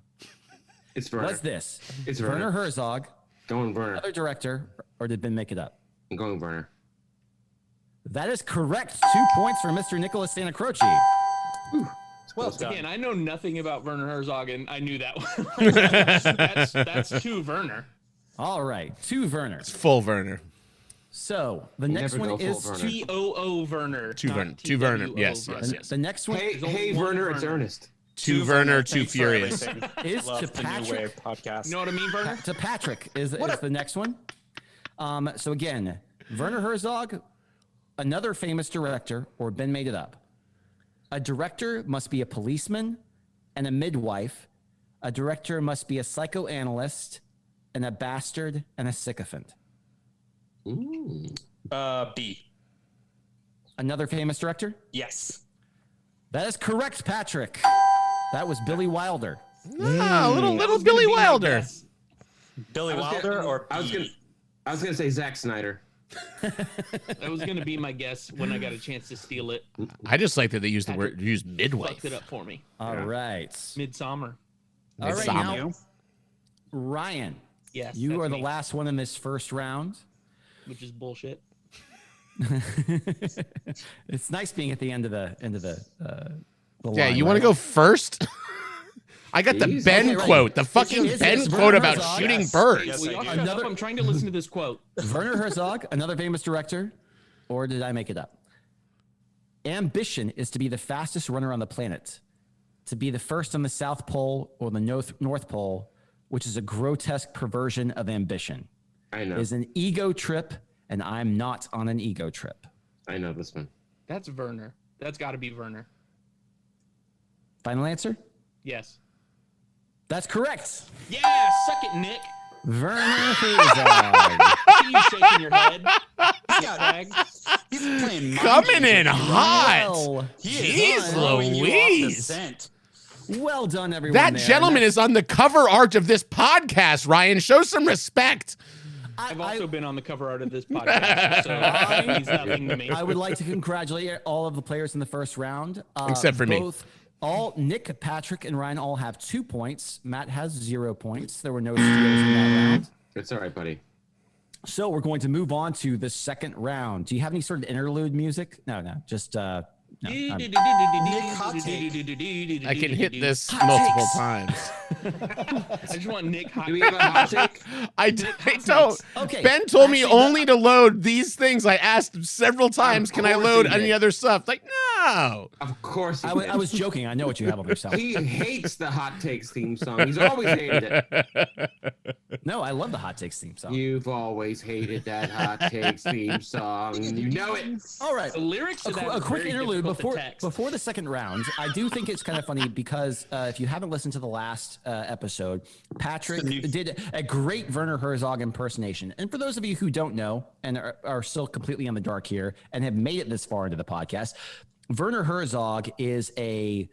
It's Werner. What's this? It's Werner Werner. Herzog, Going Werner. another director, or did Ben make it up? I'm going Werner. That is correct. 2 points for Mr. Nicholas Santa Croce. well done. Again, I know nothing about Werner Herzog, and I knew that one. that's two Werner. All right, 2 Werner. Full Werner. So the next never one go full is Werner. T-O-O Werner. Two not Werner. Two Werner. T-W-O Yes, Werner. yes, yes. the next one Hey, one Werner, it's Werner. Ernest. Two Werner, too Thanks for furious. everything. is Love to the New Patrick. Wave podcast. You know what I mean, Werner? To Patrick is the next one. So again, Werner Herzog, another famous director, or Ben made it up. A director must be a policeman and a midwife. A director must be a psychoanalyst and a bastard and a sycophant. Ooh. B. Another famous director? Yes. That is correct, Patrick. That was Billy Wilder. Ah, little That was gonna Billy be my Wilder. guess. Billy Wilder or I was gonna say Zack Snyder. That was going to be my guess when I got a chance to steal it. I just like that they used the word use midwife. Fucked it up for me. All right. Midsummer. All right, Midsummer. now, Ryan, Yes. you that's are the me, last one in this first round. which is bullshit. It's nice being at the end of the Yeah, line, you want to right? go first? I got the Jeez. Ben Okay, right. quote, the fucking Is Ben this quote Werner about Herzog? shooting Yes. birds. Yes, Will I y'all do. shut up? I'm trying to listen to this quote. Werner Herzog, another famous director, or did I make it up? Ambition is to be the fastest runner on the planet, to be the first on the South Pole or the North Pole, which is a grotesque perversion of ambition. I know. Is an ego trip, and I'm not on an ego trip. I know this one. That's Werner. That's got to be Werner. Final answer? Yes. That's correct. Yeah, suck it, Nick. Werner Herzog. See you shaking your head. He's playing mind Coming games in with you. hot. Well, He is Jeez throwing you off the Louise. scent. well done, everyone. That there. gentleman is on the cover art of this podcast, Ryan. Show some respect. I've also been on the cover art of this podcast, so that means nothing to me. I would like to congratulate all of the players in the first round. Except for me. Nick, Patrick, and Ryan all have 2 points. Matt has 0 points. There were no steals in that round. It's all right, buddy. So we're going to move on to the second round. Do you have any sort of interlude music? No, just no. Nick, hot take. I can hit this multiple times. I just want Nick hot. Do we have a hot take? I don't. Okay. Ben told me Actually, only to load these things. I asked several times, can I course load he did. any other stuff? Like, no. Of course he I did. was joking. I know what you have on yourself. He hates the Hot Takes theme song. He's always hated it. No, I love the Hot Takes theme song. You've always hated that Hot Takes theme song, and you know it. All right. The lyrics of that A is quick very interlude difficult to before text. before the second round. I do think it's kind of funny because if you haven't listened to the last episode, Patrick did a great Werner Herzog impersonation. And for those of you who don't know and are still completely in the dark here and have made it this far into the podcast, Werner Herzog is a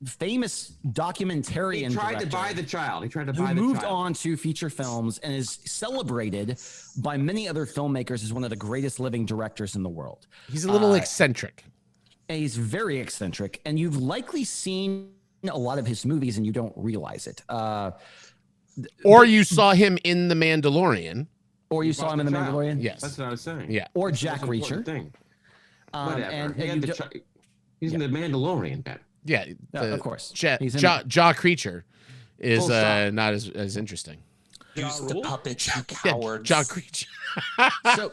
famous documentarian. He tried to director buy the child. He tried to who buy the moved child. on to feature films and is celebrated by many other filmmakers as one of the greatest living directors in the world. He's a little eccentric. And he's very eccentric, and you've likely seen a lot of his movies and you don't realize it. Or you saw him in The Mandalorian. Or you saw him in The Child. Mandalorian. Yes. That's what I was saying. Yeah. Or That's the Jack most important Reacher. thing. And Whatever. He you had the don't- he's in the Oh, Mandalorian, Ben. Yeah. of course. He's He's in Jaw Creature is Full stop. not as interesting. Use the puppet, you Yeah, cowards. Jaw Creature. So,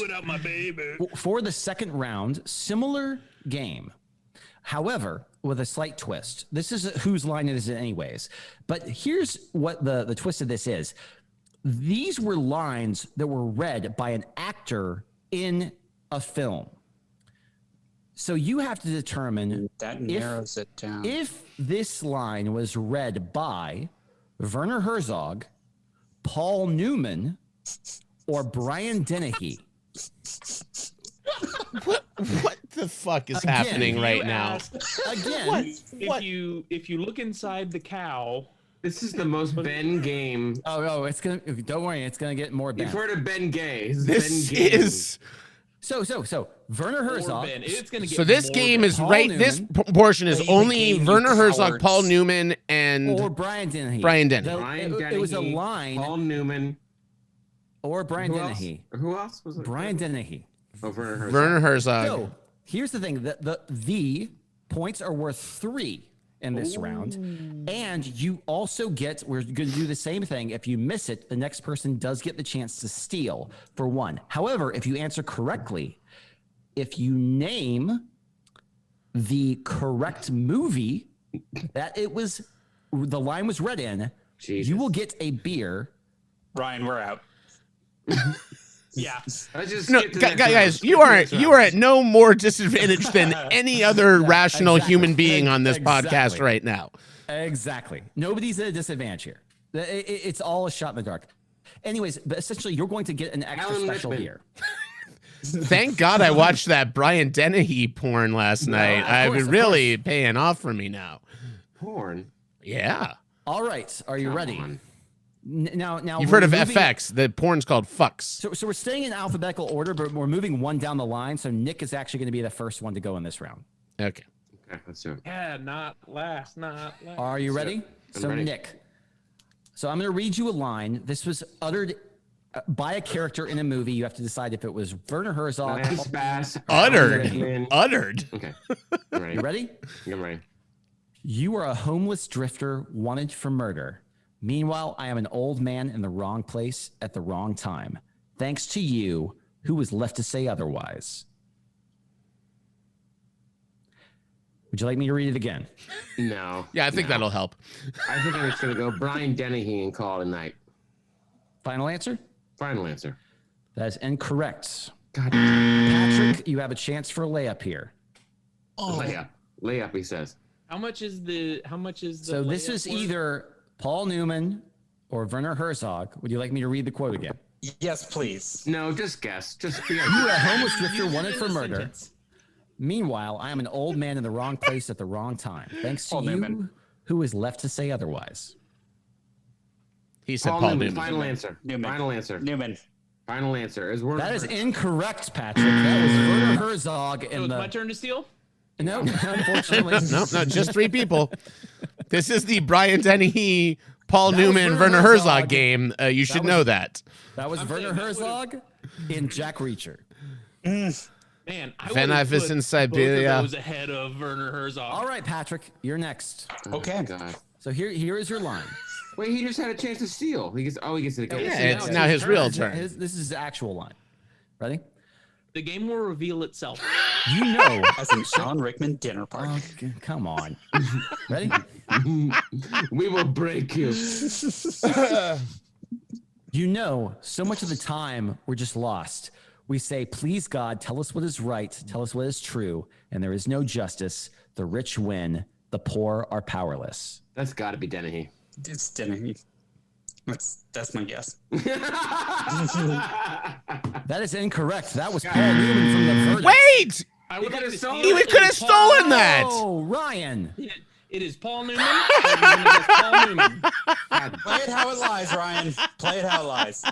without my baby. for the second round, similar game. However, with a slight twist. This is whose line it is anyways. But here's what the twist of this is. These were lines that were read by an actor in a film. So you have to determine That narrows it down. if this line was read by Werner Herzog, Paul Newman, or Brian Dennehy. What the fuck is Again, happening right now? Again, If you look inside the cow, This is the most Ben game. oh, it's gonna. Don't worry, it's gonna get more You've bad. heard of Ben Gay. This Ben Gay. is So Werner or Herzog. Ben, it's gonna get so. This more game Ben. is Paul right. This Newman. portion is Play the only game, you Werner Herzog, cowards. Paul Newman, and Or Brian Dennehy. Brian Dennehy. Brian It was a Dennehy, line. Paul Newman. Or Brian Who else? Dennehy. Who else was it? Brian Dennehy. Oh, Werner Herzog. Werner Herzog. So here's the thing: the points are worth 3 in this round, and you also get. We're going to do the same thing. If you miss it, the next person does get the chance to steal for 1. However, if you answer correctly, if you name the correct movie that the line was read in, Jesus. you will get a beer. Ryan, we're out. Yeah. Let's just No, skip to the next guys, round. you Skip to the are next you round. are at no more disadvantage than any other rational exactly. human being on this podcast Exactly. right now. Exactly. Nobody's at a disadvantage here. It's all a shot in the dark. Anyways, but essentially, you're going to get an extra Alan special Rickman. here. Thank God I watched that Brian Dennehy porn last night. I've been really paying off for me now. Porn. Yeah. All right. Are you Come ready? on. Now, You've we're heard of moving- FX. The porn's called Fucks. So we're staying in alphabetical order, but we're moving one down the line. So Nick is actually going to be the first one to go in this round. Okay. Okay, let's do it. Yeah, not last. Are you ready? I'm So ready. Nick. So I'm going to read you a line. This was uttered by a character in a movie. You have to decide if it was Werner Herzog. Lance Bass. Uttered. Rickman. Uttered. Okay. I'm ready. You ready? I'm ready. You are a homeless drifter wanted for murder. Meanwhile, I am an old man in the wrong place at the wrong time. Thanks to you, who was left to say otherwise? Would you like me to read it again? No. Yeah, I think no. that'll help. I think I'm just going to go Brian Dennehy and call it a night. Final answer? Final answer. That is incorrect. God. Patrick, you have a chance for a layup here. Layup. Layup, he says. How much is the? So this is either Paul Newman or Werner Herzog. Would you like me to read the quote again? Yes, please. No, just guess. Just be You are a homeless drifter wanted for murder. Meanwhile, I am an old man in the wrong place at the wrong time. Thanks to Paul you, Newman. who is left to say otherwise? He said Paul Newman. Final answer. Newman. Final answer. Newman. Final answer. Is Werner That is Herzog. incorrect, Patrick. That was Werner Herzog So in it's the. my turn to steal. No, unfortunately. No, just 3 people. This is the Brian Dennehy, Paul That was Newman, Werner Werner Herzog. Herzog game. You should know that. That was I'm Werner saying that Herzog in Jack Reacher. Man, I Van would've Ives put in Siberia. both of those ahead of Werner Herzog. All right, Patrick, you're next. Okay. God. So here is your line. Wait, he just had a chance to steal. He gets it again. Yeah, it's now his real turn. This is the actual line. Ready? The game will reveal itself. You know. As in Sean Rickman dinner party. Oh, come on. Ready? We will break you. You know, so much of the time we're just lost. We say, please God, tell us what is right, tell us what is true, and there is no justice. The rich win, the poor are powerless. That's got to be Dennehy. It's Dennehy. That's my guess. That is incorrect. That was Paul Newman from the verdict. Wait! I would like to steal He it. could have stolen that. Oh, Ryan. It is Paul Newman. I'm gonna guess Paul Newman. Play it how it lies, Ryan. Play it how it lies.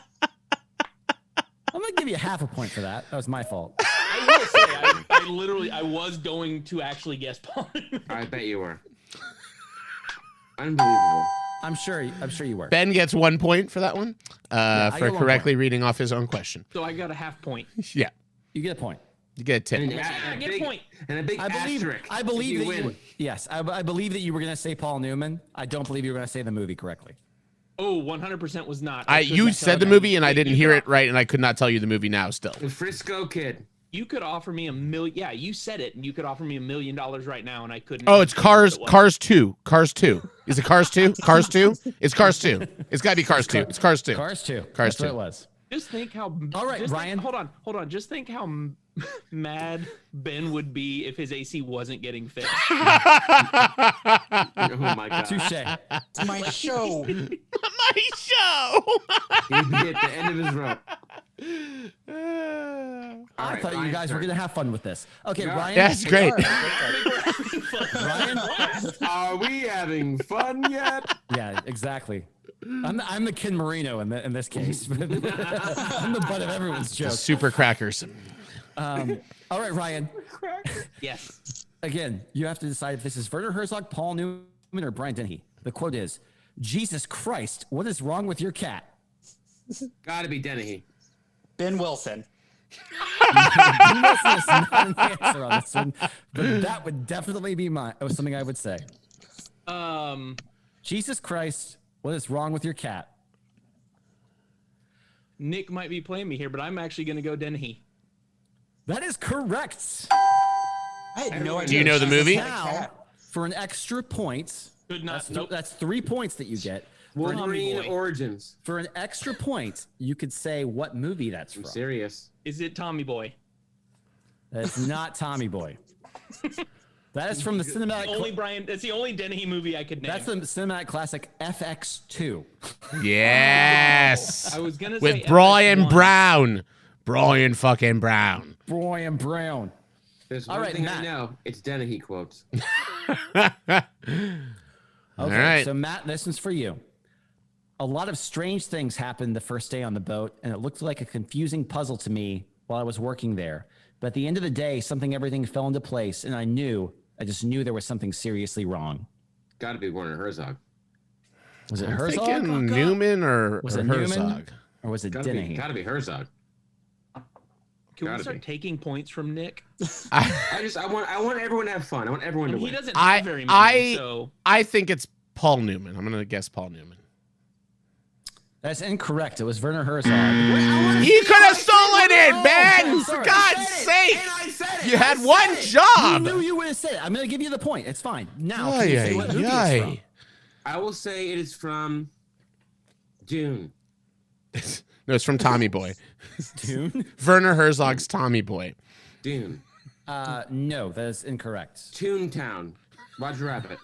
I'm going to give you half a point for that. That was my fault. I will say, I literally was going to actually guess Paul Newman. I bet you were. Unbelievable. I'm sure you were. Ben gets 1 point for that one I for get 1 correctly reading off his own question. So I got a half point. Yeah, You get a point. you get a tip. I get a point. And a big I asterisk. believe if that you win. yes, I believe that you were going to say Paul Newman. I don't believe you were going to say the movie correctly. Oh, 100% was not. You said the movie and I didn't hear it right, and I could not tell you the movie now. Still, The Frisco Kid. You could offer me $1 million. Yeah, you said it, and you could offer me $1 million right now, and I couldn't. oh, it's Cars. What it was. Cars 2. Cars 2. Is it Cars 2? Cars 2? It's Cars 2. It's got to be Cars 2. It's Cars 2. Cars 2. Cars That's what 2. it was. Just think how. All right, just Ryan. Hold on. Just think how mad Ben would be if his AC wasn't getting fixed. Oh my God. Touche. It's my show. My show. He'd be at the end of his rope. All I right, thought you Ryan's guys were turn. going to have fun with this. Okay, Yeah. Ryan. That's great. Ryan. Are we having fun yet? Yeah, exactly. I'm the Ken Marino in this case. I'm the butt of everyone's joke. Super crackers. All right, Ryan. Yes. Again, you have to decide if this is Werner Herzog, Paul Newman, or Brian Dennehy. The quote is, Jesus Christ, what is wrong with your cat? Gotta be Dennehy. Ben Wilson. Ben Wilson is not an answer on this one, but that would definitely be something I would say. Jesus Christ, what is wrong with your cat? Nick might be playing me here, but I'm actually going to go Dennehy. That is correct. I had no idea. Do you know the movie? Now, for an extra point, Could not. that's 3 points that you get. Wolverine Boy. Origins. For an extra point, you could say what movie that's I'm from. serious. Is it Tommy Boy? That's not Tommy Boy. That is from the cinematic. That's the only Dennehy movie I could name. That's the cinematic classic FX2. Yes. I was gonna with say Brian FX1. Brown. Brian fucking Brown. Brian Brown. There's All one right, thing Matt. I know. It's Dennehy quotes. Okay, All right. so Matt, this one's for you. A lot of strange things happened the first day on the boat, and it looked like a confusing puzzle to me while I was working there. But at the end of the day, everything fell into place, and I just knew there was something seriously wrong. Gotta be Werner Herzog. Was it I'm Herzog? thinking Newman or Was it Herzog? Newman? Or was it Dennehy? Gotta be Herzog. Can we Gotta start be. taking points from Nick? I want everyone to have fun. I want everyone to He win. doesn't have very many, so I think it's Paul Newman. I'm going to guess Paul Newman. That's incorrect. It was Werner Herzog. You could have stolen it, Ben! For sorry. God's sake! And I said it. You had one You job! knew you would have said it. I'm going to give you the point. It's fine. Now, can Ay, you say what movie it's from? ay, I will say it is from Dune. ay. No, it's from Tommy Boy. Dune? Werner Herzog's Tommy Boy. Dune. No, that is incorrect. Toontown. Roger Rabbit.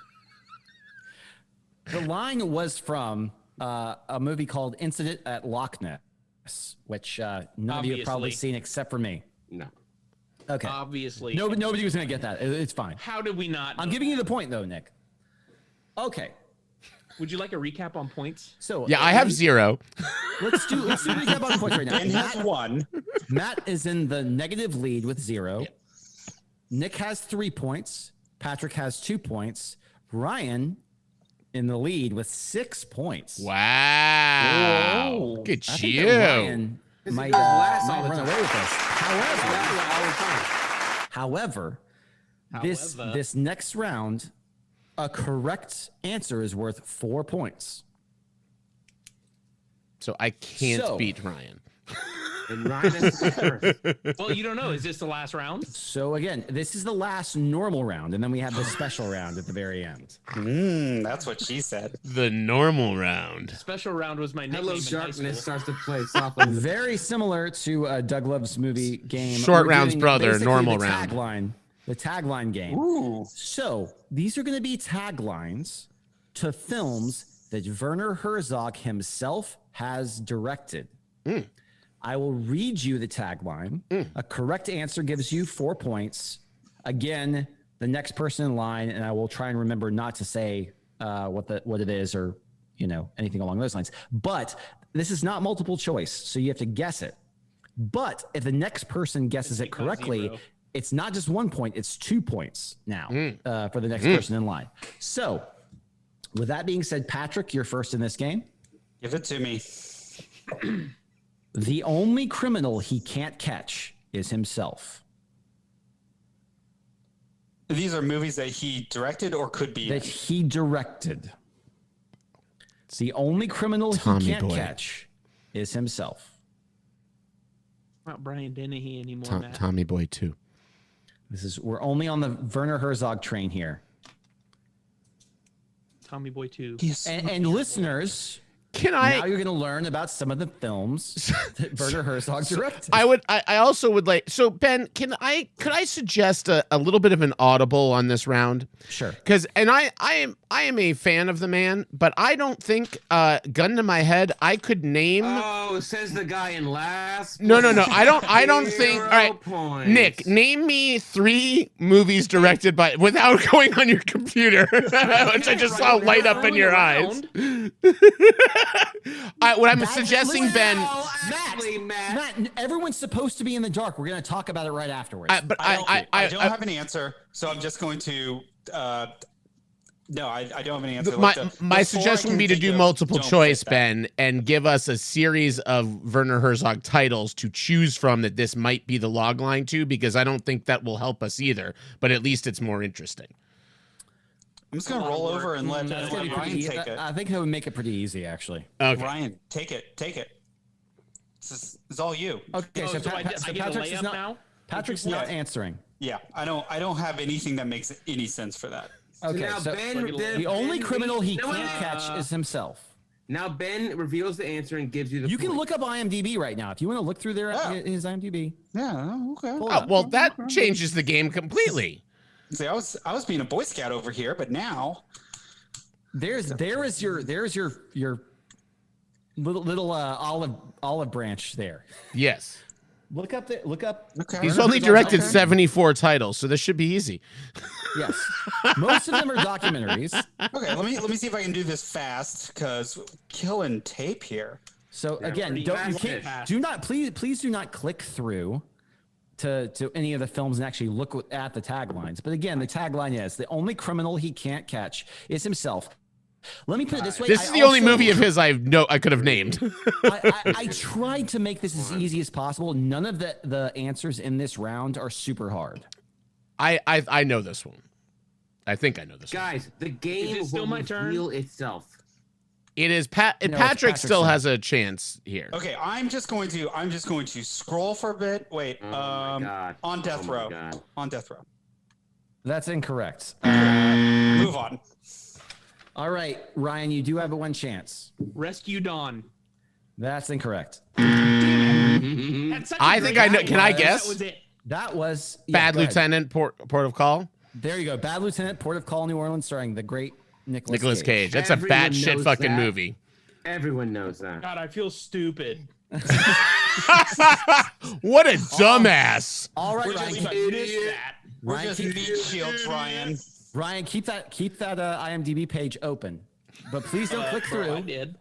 The line was from a movie called Incident at Loch Ness, which none of you have probably seen except for me. No. Okay. Obviously. Nobody was going to get that. It's fine. How did we not? I'm giving you the point, though, Nick. Okay. Would you like a recap on points? So yeah, I have 0. Let's do a recap on points right now. Ben has 1. Matt is in the negative lead with 0. Yep. Nick has 3 points. Patrick has 2 points. Ryan in the lead with 6 points. Wow. Whoa. Look at I think you. that Ryan might all the run time. away with this. All the time. However, this next round, a correct answer is worth 4 points. So I can't So- beat Ryan. And Ryan has to go first. Well, you don't know. Is this the last round? So again, this is the last normal round, and then we have the special round at the very end. That's what she said. The normal round. Special round was my nickname Hello, in high school. Darkness starts to play softly. Very similar to Doug Love's movie game. Short We're round's doing brother, basically normal the round. The tagline game. Ooh. So these are going to be taglines to films that Werner Herzog himself has directed. I will read you the tagline. A correct answer gives you 4 points. Again, the next person in line, and I will try and remember not to say what it is or anything along those lines. But this is not multiple choice, so you have to guess it. But if the next person guesses it correctly, 0. it's not just 1 point; it's 2 points now for the next person in line. So, with that being said, Patrick, you're first in this game. Give it to me. The only criminal he can't catch is himself. These are movies that he directed or could be That in. he directed. The only criminal Tommy he can't boy. catch is himself. Not Brian Dennehy anymore, Matt. Tommy Boy 2. We're only on the Werner Herzog train here. Tommy Boy 2. And listeners, now you're going to learn about some of the films that Werner Herzog directed. I also would like. So Ben, could I suggest a little bit of an audible on this round? Sure. Because I am a fan of the man, but I don't think gun to my head I could name. Oh, says the guy in last. No. I don't think. All right, Points. Nick, name me 3 movies directed by without going on your computer, which I just saw light up in your eyes. What I'm suggesting, Ben. Matt, everyone's supposed to be in the dark. We're going to talk about it right afterwards. But I don't have an answer, so I'm just going to. No, I don't have an answer. My suggestion would be to do multiple choice, Ben, and give us a series of Werner Herzog titles to choose from that this might be the log line to, because I don't think that will help us either, but at least it's more interesting. I'm just going to roll over and let Ryan take it. I think that would make it pretty easy, actually. Okay. Ryan, take it. It's all you. Okay, so Patrick's not answering. Yeah, I don't have anything that makes any sense for that. Okay, so the only criminal he can't catch is himself. Now Ben reveals the answer and gives you the. You can look up IMDb right now if you want to look through his IMDb. Yeah, okay. Well, that changes the game completely. See, I was being a Boy Scout over here, but now there's your little olive branch there. Yes. Look up. Okay. He's only directed 74 titles, so this should be easy. Yes, most of them are documentaries. Okay, let me see if I can do this fast because killing tape here. So again, please do not click through to any of the films and actually look at the taglines. But again, the tagline is the only criminal he can't catch is himself. Let me put it this way. This is the only movie of his I could have named. I tried to make this as easy as possible. None of the answers in this round are super hard. I know this one. I think I know this one. Guys, the game will reveal itself. It is Patrick still has a chance here. Okay, I'm just going to scroll for a bit. Wait, God. On death row. God. On death row. That's incorrect. Move on. All right, Ryan, you do have a one chance. Rescue Dawn. That's incorrect. I think I know. Can I guess? That was it. That was Bad Lieutenant, Port of Call. There you go. Bad Lieutenant, Port of Call, New Orleans, starring the great Nicolas Cage. That's a Everyone batshit knows fucking that. movie. Everyone knows that. God, I feel stupid. What a dumbass. All right, We're Ryan. just, I missed that. We're Ryan, just meat shields, Ryan. Ryan, keep that IMDb page open, but please don't click through. I did.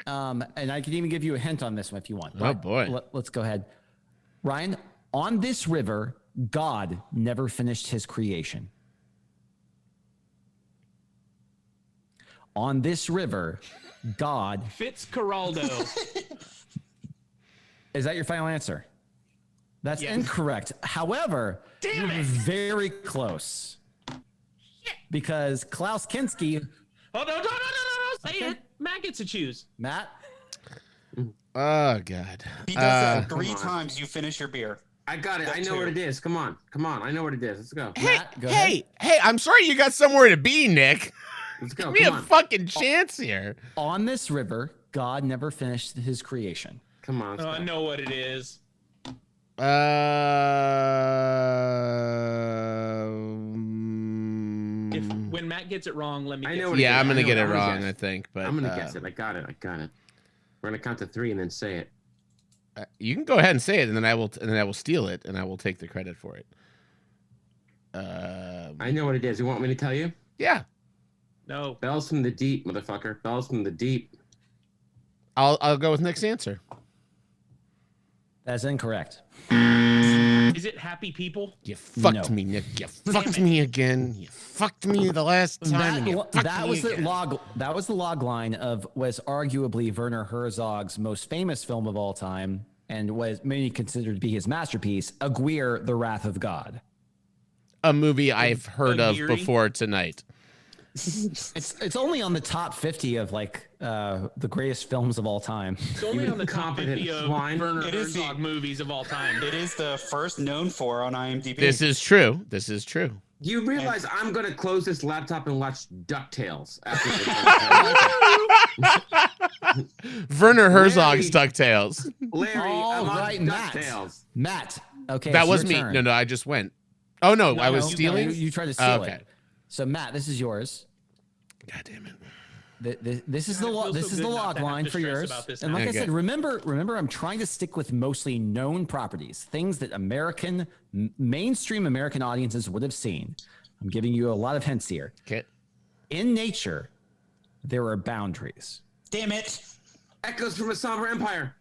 And I can even give you a hint on this one if you want. Oh, But boy. Let's go ahead. Ryan, on this river, God never finished his creation. On this river, God. Fitzcarraldo. Is that your final answer? That's Yes. incorrect. However, Damn you're it. very close. Because Klaus Kinski. Oh, no, say Okay. it. Matt gets to choose. Matt? Oh, God. He does that come 3 on. times you finish your beer. I got it. Got I know two. what it is. Come on. I know what it is. Let's go. Matt, go ahead. Hey, I'm sorry you got somewhere to be, Nick. Let's go. Give me Come a on. fucking chance here. On this river, God never finished his creation. Come on. Let's Oh, I go. know what it is. When Matt gets it wrong, let me I guess. know what it Yeah, is. I'm gonna I know get it what- I'm gonna wrong, guess. I think. But I'm gonna guess it. I got it. We're gonna count to 3 and then say it. You can go ahead and say it, and then I will steal it, and I will take the credit for it. I know what it is. You want me to tell you? Yeah, No. Bells from the deep, motherfucker. Bells from the deep. I'll go with Nick's answer. That's incorrect. Is it Happy People? You fucked No. me, Nick. You fucked me again. You fucked me the last time. and you fucked That me was the again. log. That was the log line of was arguably Werner Herzog's most famous film of all time, and was many considered to be his masterpiece, Aguirre, The Wrath of God. A movie I've heard of Aguirre? before tonight. It's only on the top 50 of the greatest films of all time. It's only on the top Incompetent 50 of swine. Werner It is the- Herzog movies of all time. It is the first known for on IMDb. This is true. This is true. Do you realize I'm gonna close this laptop and watch DuckTales after this? Werner Herzog's Larry- DuckTales. Larry, All I'm on right, Matt. DuckTales. Matt. Okay, That it's was your me. turn. No, I just went. Oh no, No, I was no, stealing. You tried to steal Okay. it. So Matt, this is yours. God damn it. This is the God, it log. feels This so is the good not log to have line to for stress yours. about this And now. like I Okay. said, remember, I'm trying to stick with mostly known properties, things that mainstream American audiences would have seen. I'm giving you a lot of hints here. Okay. In nature, there are boundaries. Damn it. Echoes from a Somber Empire.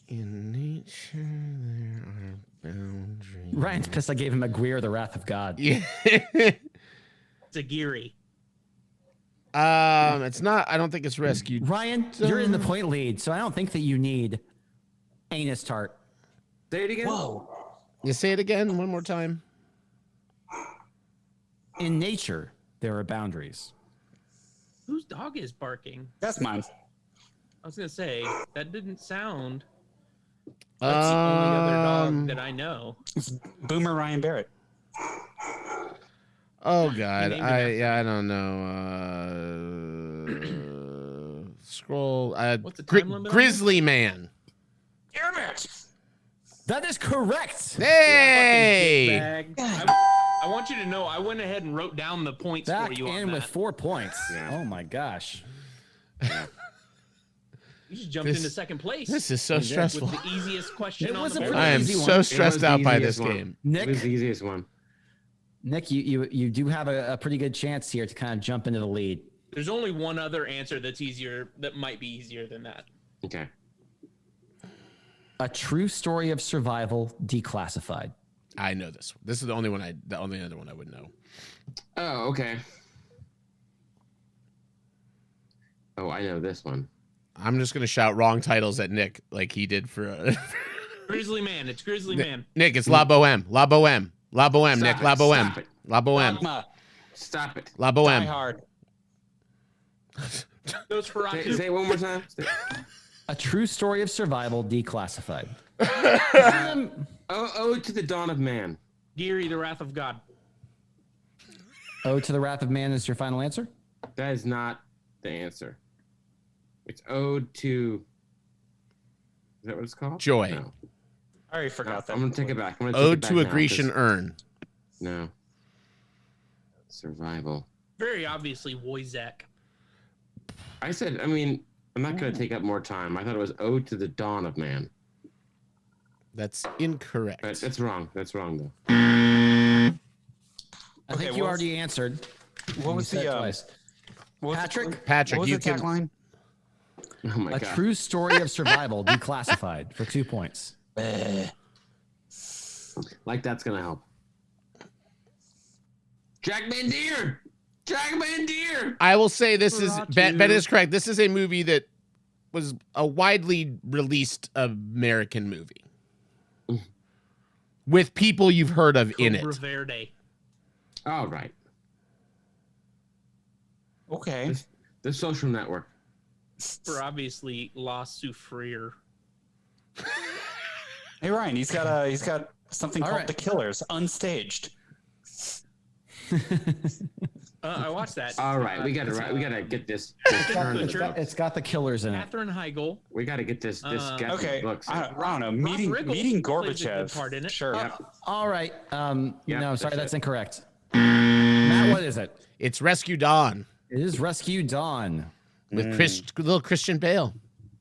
In nature, there are boundaries. Ryan's pissed I gave him Aguirre, The Wrath of God. Yeah. It's Aguirre. It's not. I don't think it's rescued. Ryan, you're in the point lead, so I don't think that you need anus tart. Say it again. Whoa. You say it again one more time. In nature, there are boundaries. Whose dog is barking? That's mine. I was gonna say that didn't sound. That's the only other dog that I know. It's Boomer Ryan Barrett. Oh God, named I don't know. Scroll. What's the time limit on Grizzly Man. Damn it. That is correct. Hey. Bag. I want you to know I went ahead and wrote down the points Back for you on in that. with 4 points. Yeah. Oh my gosh. You just jumped This- into second place. This is so stressful. With the easiest question It on was the a board. pretty I am easy one. so It stressed was the out by easiest this one. game. It was the easiest one. Nick, you do have a pretty good chance here to kind of jump into the lead. There's only one other answer that's easier, that might be easier than that. Okay. A true story of survival declassified. I know this. This is the only other one I would know. Oh, okay. Oh, I know this one. I'm just gonna shout wrong titles at Nick like he did for Grizzly Man. It's Grizzly Man. Nick. It's La Boheme. La Boheme. La Boheme. Stop Nick. it, La Boheme. stop it. La Boheme. Dogma. Stop it. La Die Boheme. Hard. Those for Say it one more time. A true story of survival declassified. Ode to the Dawn of Man. Geary, the Wrath of God. Ode to the Wrath of Man is your final answer? That is not the answer. It's Ode to. Is that what it's called? Joy. No. I already forgot that. I'm gonna take it back. Ode to a Grecian urn. No. Survival. Very obviously Wojciech. I said, I mean, I'm not gonna take up more time. I thought it was Ode to the Dawn of Man. That's incorrect. But that's wrong. That's wrong though. I think you already answered. What was the Patrick? Patrick, what was you the can. tagline? Oh my A god. true story of survival declassified for 2 points. Like that's gonna help. Jack Van Deer. Jack Van Deer. I will say this is Ben is correct. This is a movie that was a widely released American movie with people you've heard of in Cobra it. Verde. All right. Okay. The Social Network. For obviously La Souffrir. Hey Ryan, he's got something All called right. The Killers, unstaged. I watched that. All right, we gotta get this. It's got the killers in it. Catherine Heigl. We gotta get this. Get Okay. these books. I don't know. Meeting plays a good part in Gorbachev. it. Sure. All right. Yeah, no, sorry, that's that's incorrect. Matt, what is it? It's Rescue Dawn It is Rescue Dawn. with little Christian Bale.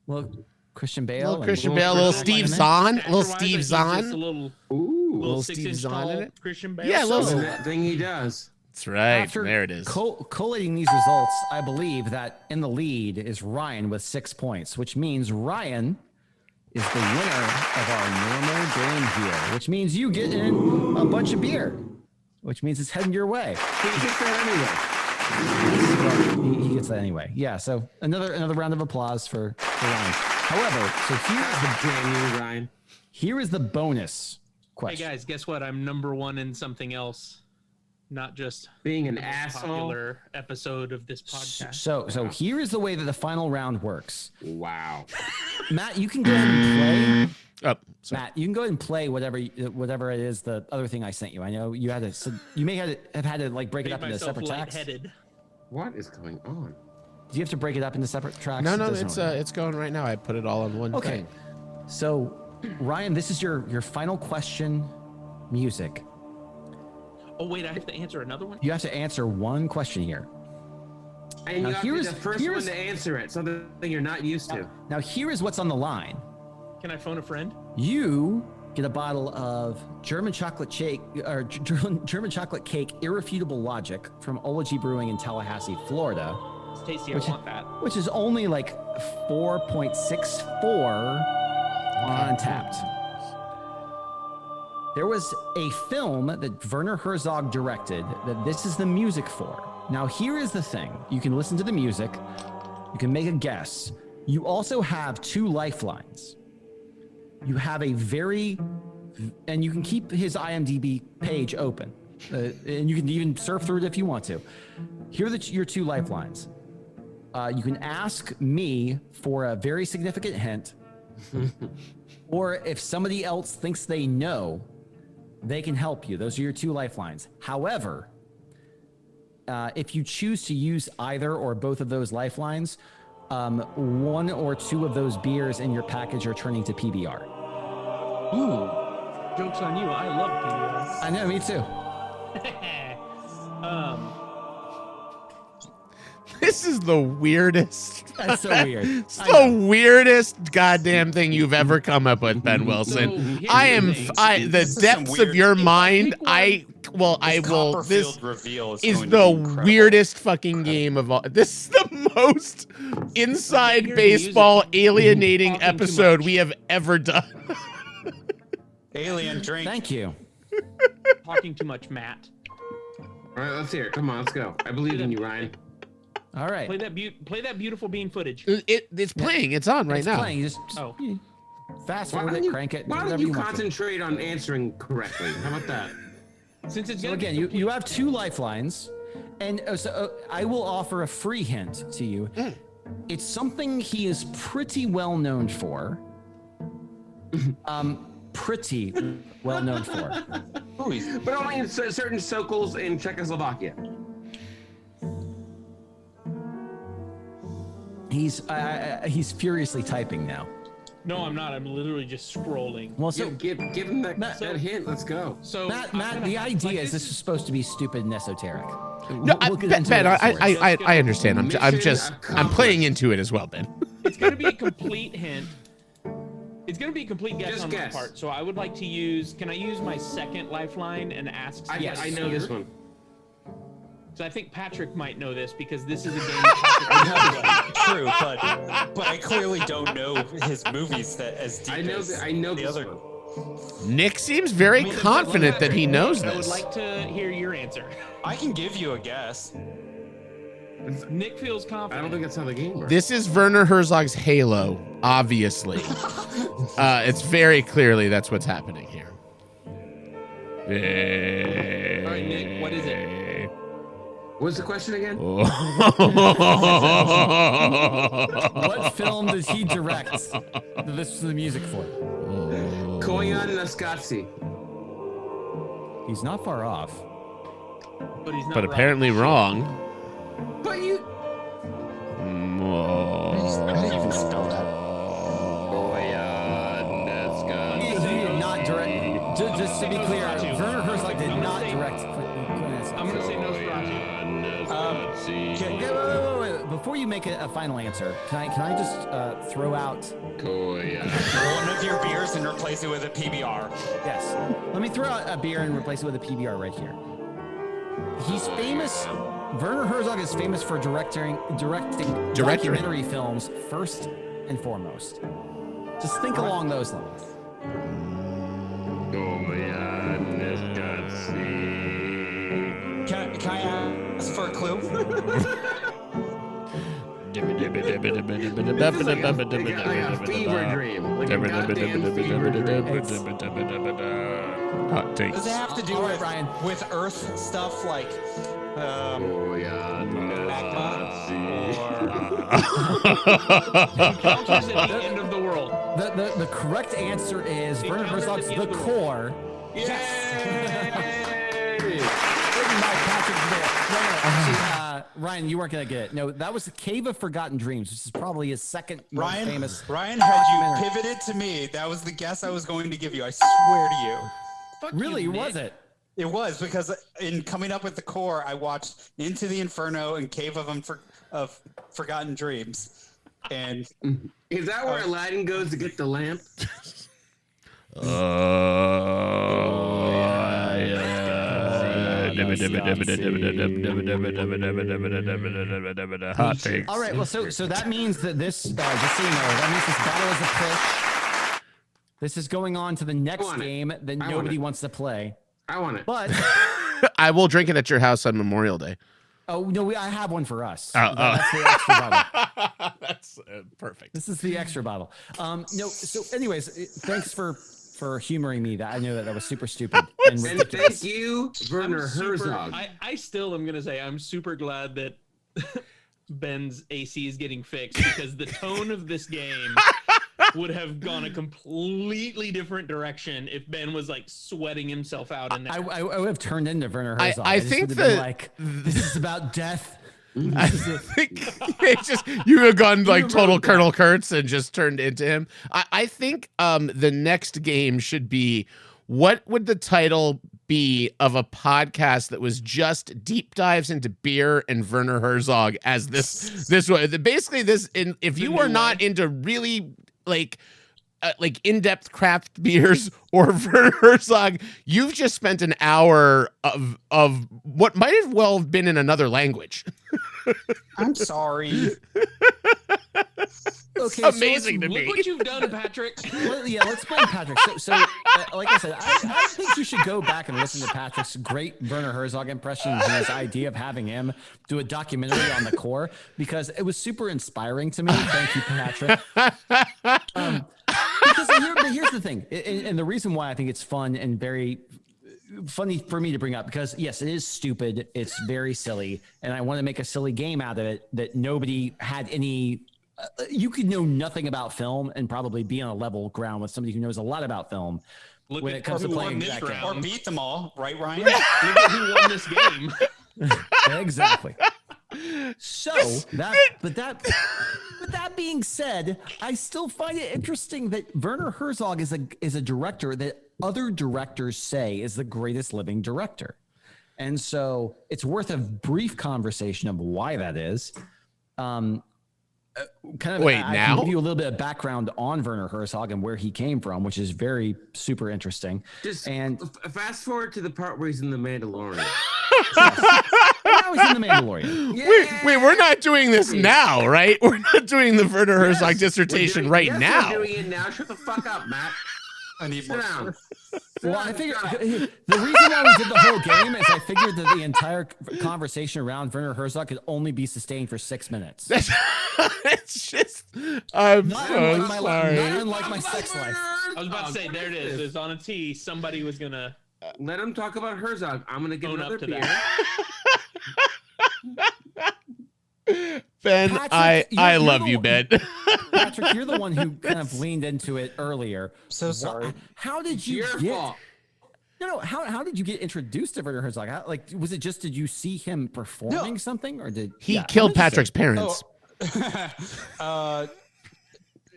Well, Christian Bale. Little and- Christian Bale, little Steve Zahn, little Actor-wise, Steve I think he's just a Zahn. little Little 6 Steve inch Zahn tall in it. Christian Bale. Yeah, little. And that thing he does. That's right. After There it is. Collating these results, I believe that in the lead is Ryan with 6 points, which means Ryan is the winner of our normal game here, which means you get in a bunch of beer, which means it's heading your way. He gets that anyway. He gets that anyway. Yeah, so another round of applause for Ryan. However, so Damn you, Ryan. here is the bonus Hey question. guys, guess what? I'm #1 in something else, not just Being an the most asshole. popular episode of this podcast. So here is the way that the final round works. Wow. Matt, you can go ahead and play. Oh, sorry. Matt, you can go ahead and play whatever it is, the other thing I sent you. I know you had to. You may have had to like break it Made up into myself separate tracks. Do lightheaded. What is going on? you have to break it up into separate tracks? No, It no, doesn't really- it's going right now. I put it all on one Okay. thing. So, Ryan, this is your final question. Music. Oh wait, I have to answer another one. You have to answer one question here. And Now, you have to be here's- the first here's- one to answer it. Something you're not used to. Now, here is what's on the line. Can I phone a friend? You get a bottle of German chocolate cake or German chocolate cake irrefutable logic from Ology Brewing in Tallahassee, Florida, It's tasty. Which- I want that. which is only like 4.64 on Tapped. There was a film that Werner Herzog directed that this is the music for. Now, here is the thing. You can listen to the music. You can make a guess. You also have 2 lifelines. You have a and you can keep his IMDb page open. And you can even surf through it if you want to. Here are your 2 lifelines. You can ask me for a very significant hint, or if somebody else thinks they know, they can help you. Those are your 2 lifelines. However, if you choose to use either or both of those lifelines, 1 or 2 of those beers in your package are turning to PBR. Ooh, joke's on you. I love PBR. I know, me too. This is the weirdest. That's so weird. It's the weirdest goddamn thing you've ever come up with, Ben Wilson. here's I the am thing. the This is some depths of weird- your If I mind. pick one- I will. This Copperfield reveal is is going to the be incredible. weirdest fucking game of all. This is the most inside here's the baseball music. alienating Talking too episode much. we have ever done. Alien drink. Thank you. Talking too much, Matt. All right, let's hear it. Come on, let's go. I believe in you, Ryan. All right. Play that beautiful bean footage. It's playing. It's on right It's now. playing. Just Oh. fast Why forward don't it, you, crank it. why whatever don't you want to. concentrate on answering correctly? How about that? Since it's So gonna again, be you have 2 lifelines, and I will offer a free hint to you. It's something he is pretty well known for. Pretty well known for. But only in certain circles in Czechoslovakia. He's furiously typing now. No, I'm not. I'm literally just scrolling. Well, so give him that hint. Let's go. So Matt, the idea is this is supposed to be stupid and esoteric. No, Ben, I understand. I'm playing into it as well, Ben. It's going to be a complete hint. It's going to be a complete guess Just on guess. my part. So I would like to use. Can I use my second lifeline and ask? Yes, I know this one. So I think Patrick might know this because this is a game that True, but I clearly don't know his movies that as deep as I know the this other. one. Nick seems very confident that he knows I would this. like to hear your answer. I can give you a guess. Nick feels I confident. don't think that's how the game works. This is Werner Herzog's Halo, obviously. It's very clearly that's what's happening here. All right, Nick, what is it? What's the question again? What film does he direct? This is the music for. Koyan Nascazzi. He's not far off. But he's not. But apparently wrong. But you. I didn't even spell that. He did not direct. Just to be clear, Werner Herzog did not direct. I'm going to say Nosferatu. Wait. Before you make a final answer, can I just throw out One of your beers and replace it with a PBR. Yes. Let me throw out a beer and replace it with a PBR right here. He's famous. Werner Herzog is famous for directing documentary films first and foremost. Just think along those lines. Can I ask for a clue? Like a fever dream. Like a goddamn fever dream. Hot takes. Does it have to do with Ryan with Earth stuff like Encounters at the end of the world. The correct answer is Werner Herzog's The Core. Ryan, you weren't gonna get it. No, that was the Cave of Forgotten Dreams, which is probably his second most famous. Ryan, had you pivoted to me, that was the guess I was going to give you. I swear to you. Really, was it? It was, because in coming up with The Core, I watched Into the Inferno and Cave of Forgotten Dreams. And is that where Aladdin goes to get the lamp? Hot takes. All right, well, so that means that this, just so you know, that means this battle is a push. This is going on to the next game that nobody wants to play. I want it. But I will drink it at your house on Memorial Day. oh no, I have one for us. Oh. That's the extra bottle. That's perfect. This is the extra bottle. No, so anyways, thanks for humoring me. That I know that was super stupid and ridiculous. Thank you, Werner Herzog. I still am going to say I'm super glad that Ben's AC is getting fixed, because the tone of this game would have gone a completely different direction if Ben was like sweating himself out in there. I would have turned into Werner Herzog. I think that this is about death. I think it's just you have gone like total Colonel Kurtz and just turned into him. I think the next game should be, what would the title be of a podcast that was just deep dives into beer and Werner Herzog as this way? Basically, if you were not into really like in-depth craft beers or Werner Herzog, you've just spent an hour of what might have well been in another language. I'm sorry. Okay, amazing to me. Look what you've done, Patrick. Let's blame Patrick. So like I said, I think you should go back and listen to Patrick's great Werner Herzog impression and his idea of having him do a documentary on The Core, because it was super inspiring to me. Thank you, Patrick. Because here's the thing, and the reason why I think it's fun and very funny for me to bring up, because yes, it is stupid, it's very silly, and I want to make a silly game out of it that nobody had any. You could know nothing about film and probably be on a level ground with somebody who knows a lot about film. When it comes to playing this round. Or beat them all, right, Ryan? Look at who won this game. Exactly. So that But that being said, I still find it interesting that Werner Herzog is a director that other directors say is the greatest living director. And so it's worth a brief conversation of why that is. Kind of, Wait, I now? can give you a little bit of background on Werner Herzog and where he came from, which is very super interesting. Fast forward to the part where he's in The Mandalorian. Now he's in The Mandalorian. Wait, we're not doing this now, right? We're not doing the Werner Herzog dissertation now. We're doing it now. Shut the fuck up, Matt. I need more. Well, I figured the reason why we did the whole game is I figured that the entire conversation around Werner Herzog could only be sustained for 6 minutes. It's just, I'm not so unlike sorry. Not unlike my sex life. I was about to say, there it is. It's on a T. Somebody was gonna let him talk about Herzog. I'm gonna get another beer. Ben, Patrick, I love you, Ben. Patrick, you're the one who kind of leaned into it earlier. So sorry. How did you Your get? fault. No. How did you get introduced to Werner Herzog? Was it just did you see him performing something, or did he killed Patrick's parents?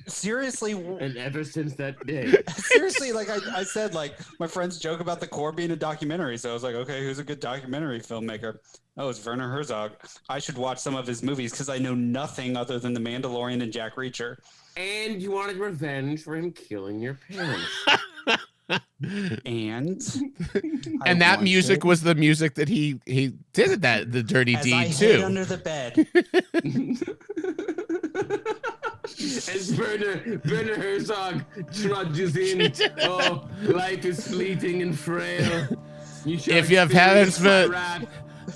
Seriously, and ever since that day, seriously, like I said, like my friends joke about the core being a documentary. So I was like, okay, who's a good documentary filmmaker? Oh, it's Werner Herzog. I should watch some of his movies because I know nothing other than The Mandalorian and Jack Reacher. And you wanted revenge for him killing your parents. And that music was the music that he did the dirty as deed I too. hid under the bed. As Werner Herzog trudges in, oh, life is fleeting and frail. If you have parents,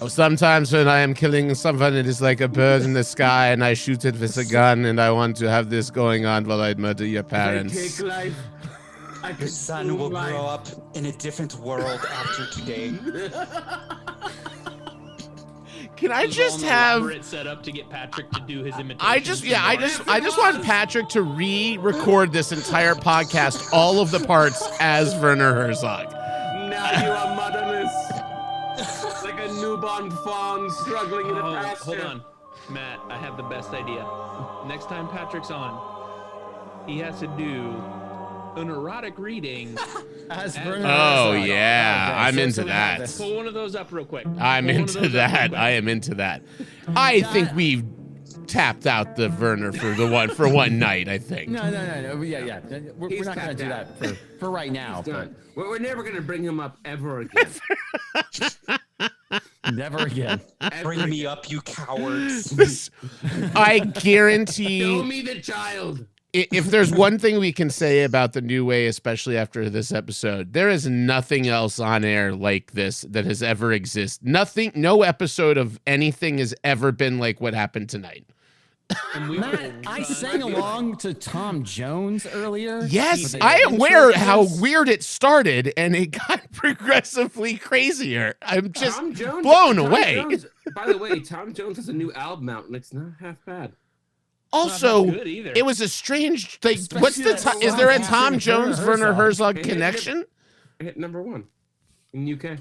sometimes when I am killing someone, it is like a bird in the sky, and I shoot it with a gun, and I want to have this going on while I murder your parents. Take life. Your son will grow up in a different world after today. Can I just have it set up to get Patrick to do his imitation? I just want Patrick to re-record this entire podcast, all of the parts as Werner Herzog. Now you are motherless, like a newborn fawn struggling in a pasture. Hold on, Matt. I have the best idea. Next time Patrick's on, he has to do an erotic reading. Oh yeah, I'm into that. Pull one of those up real quick. I'm into that. I am into that. I think we've tapped out the Werner for one night. I think. No. Yeah. We're not going to do that for right now. But We're never going to bring him up ever again. never again. Bring me up, you cowards. I guarantee. Show me the child. If there's one thing we can say about the New Way, especially after this episode, there is nothing else on air like this that has ever existed. No episode of anything has ever been like what happened tonight. Matt, I sang along to Tom Jones earlier. Yes, I am aware how weird it started, and it got progressively crazier. I'm just blown away. By the way, Tom Jones has a new album out, and it's not half bad. Also, it was a strange thing. What's the is there a Tom Jones Werner Herzog connection? Hit number 1 in the UK.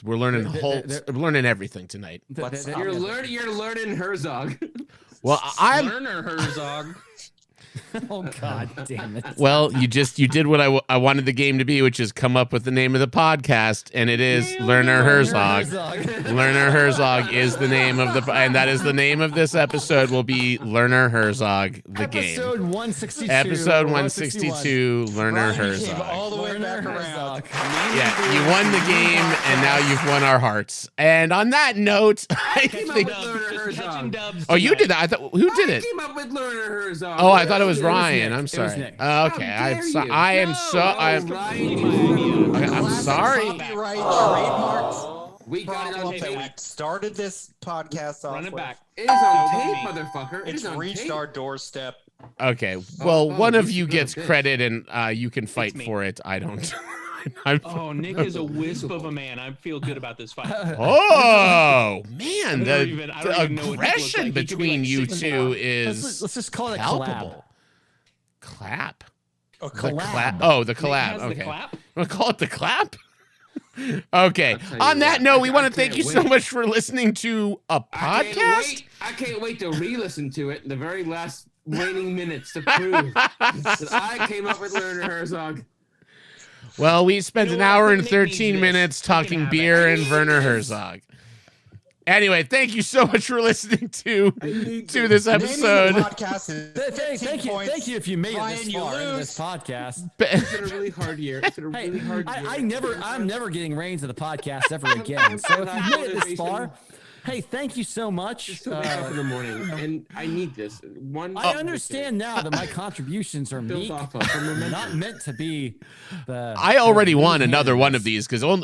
We're learning we're learning everything tonight. You're learning Herzog. Well, I'm Lerner Herzog. Oh God damn it! Well, you did what I wanted the game to be, which is come up with the name of the podcast, and it is Lerner Herzog. Lerner Herzog is the name of and that is the name of this episode. Will be Lerner Herzog, the game. Episode 162. Episode 162. Lerner Herzog. All the way back around. Yeah, you won the game, and now you've won our hearts. And on that note, I think. Oh, you did that. I thought who did it? I came up with Lerner Herzog. Oh, I thought it was Ryan. I'm sorry. Nick. Okay, I'm sorry. Copyright trademarks. We got it on That we started this podcast off. Run it back. It is on tape, motherfucker. It's reached our doorstep. Okay. Well, one of you gets credit, and you can fight for it. I don't. Oh, Nick is a wisp of a man. I feel good about this fight. Oh man, the even know what Nick looks aggression like. He could be between like you 6'5". two is Let's just call it a palpable. collab. Clap. A The collab. clap. Oh, the collab. Nick has the Okay. clap? Want to call it the clap? Okay. tell you On that what, note, we I want to thank can't you so wait. much for listening to a podcast. I can't wait to re-listen to it in the very last waning minutes to prove that I came up with Lerner Herzog. Well, we spent You an know what? hour Nick and needs 13 this. minutes He can talking have beer it. and Werner Herzog. Anyway, thank you so much for listening to this episode. Thank you if you made it this far in this podcast. It's been a really hard year. It's been a really hard year. I'm never getting reins of the podcast ever again. So if you made it this far, hey, thank you so much. It's still wake up in the morning, and I need this. I understand now that my contributions are Built meek, off of from not meant to be the. I already won another one of these because only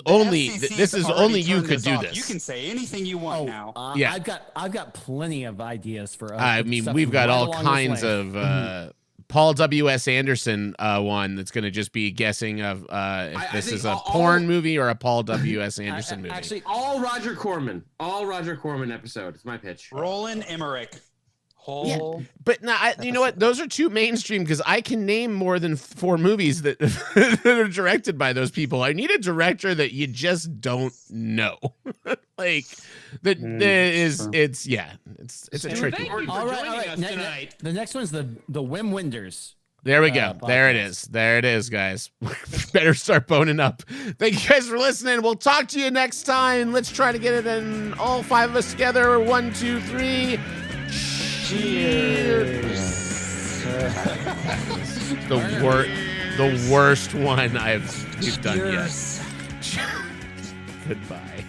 FCC's this is already only you turned could this do off. this. You can say anything you want now. Yeah. I've got plenty of ideas for. I mean, stuff we've got right all along this kinds lane. of Paul W.S. Anderson one that's going to just be guessing of if this think is a all- porn movie or a Paul W.S. Anderson movie. Actually, all Roger Corman episode. It's my pitch. Roland Emmerich. But no, you know what? Those are too mainstream because I can name more than 4 movies that, that are directed by those people. I need a director that you just don't know. Like that is it's a tricky Thank one. you for all joining right. us tonight. The next one's the Wim Wenders. There we go. Podcast. There it is, guys. Better start boning up. Thank you guys for listening. We'll talk to you next time. Let's try to get it in all 5 of us together. 1, 2, 3. Cheers. the worst one we've done yet. Goodbye.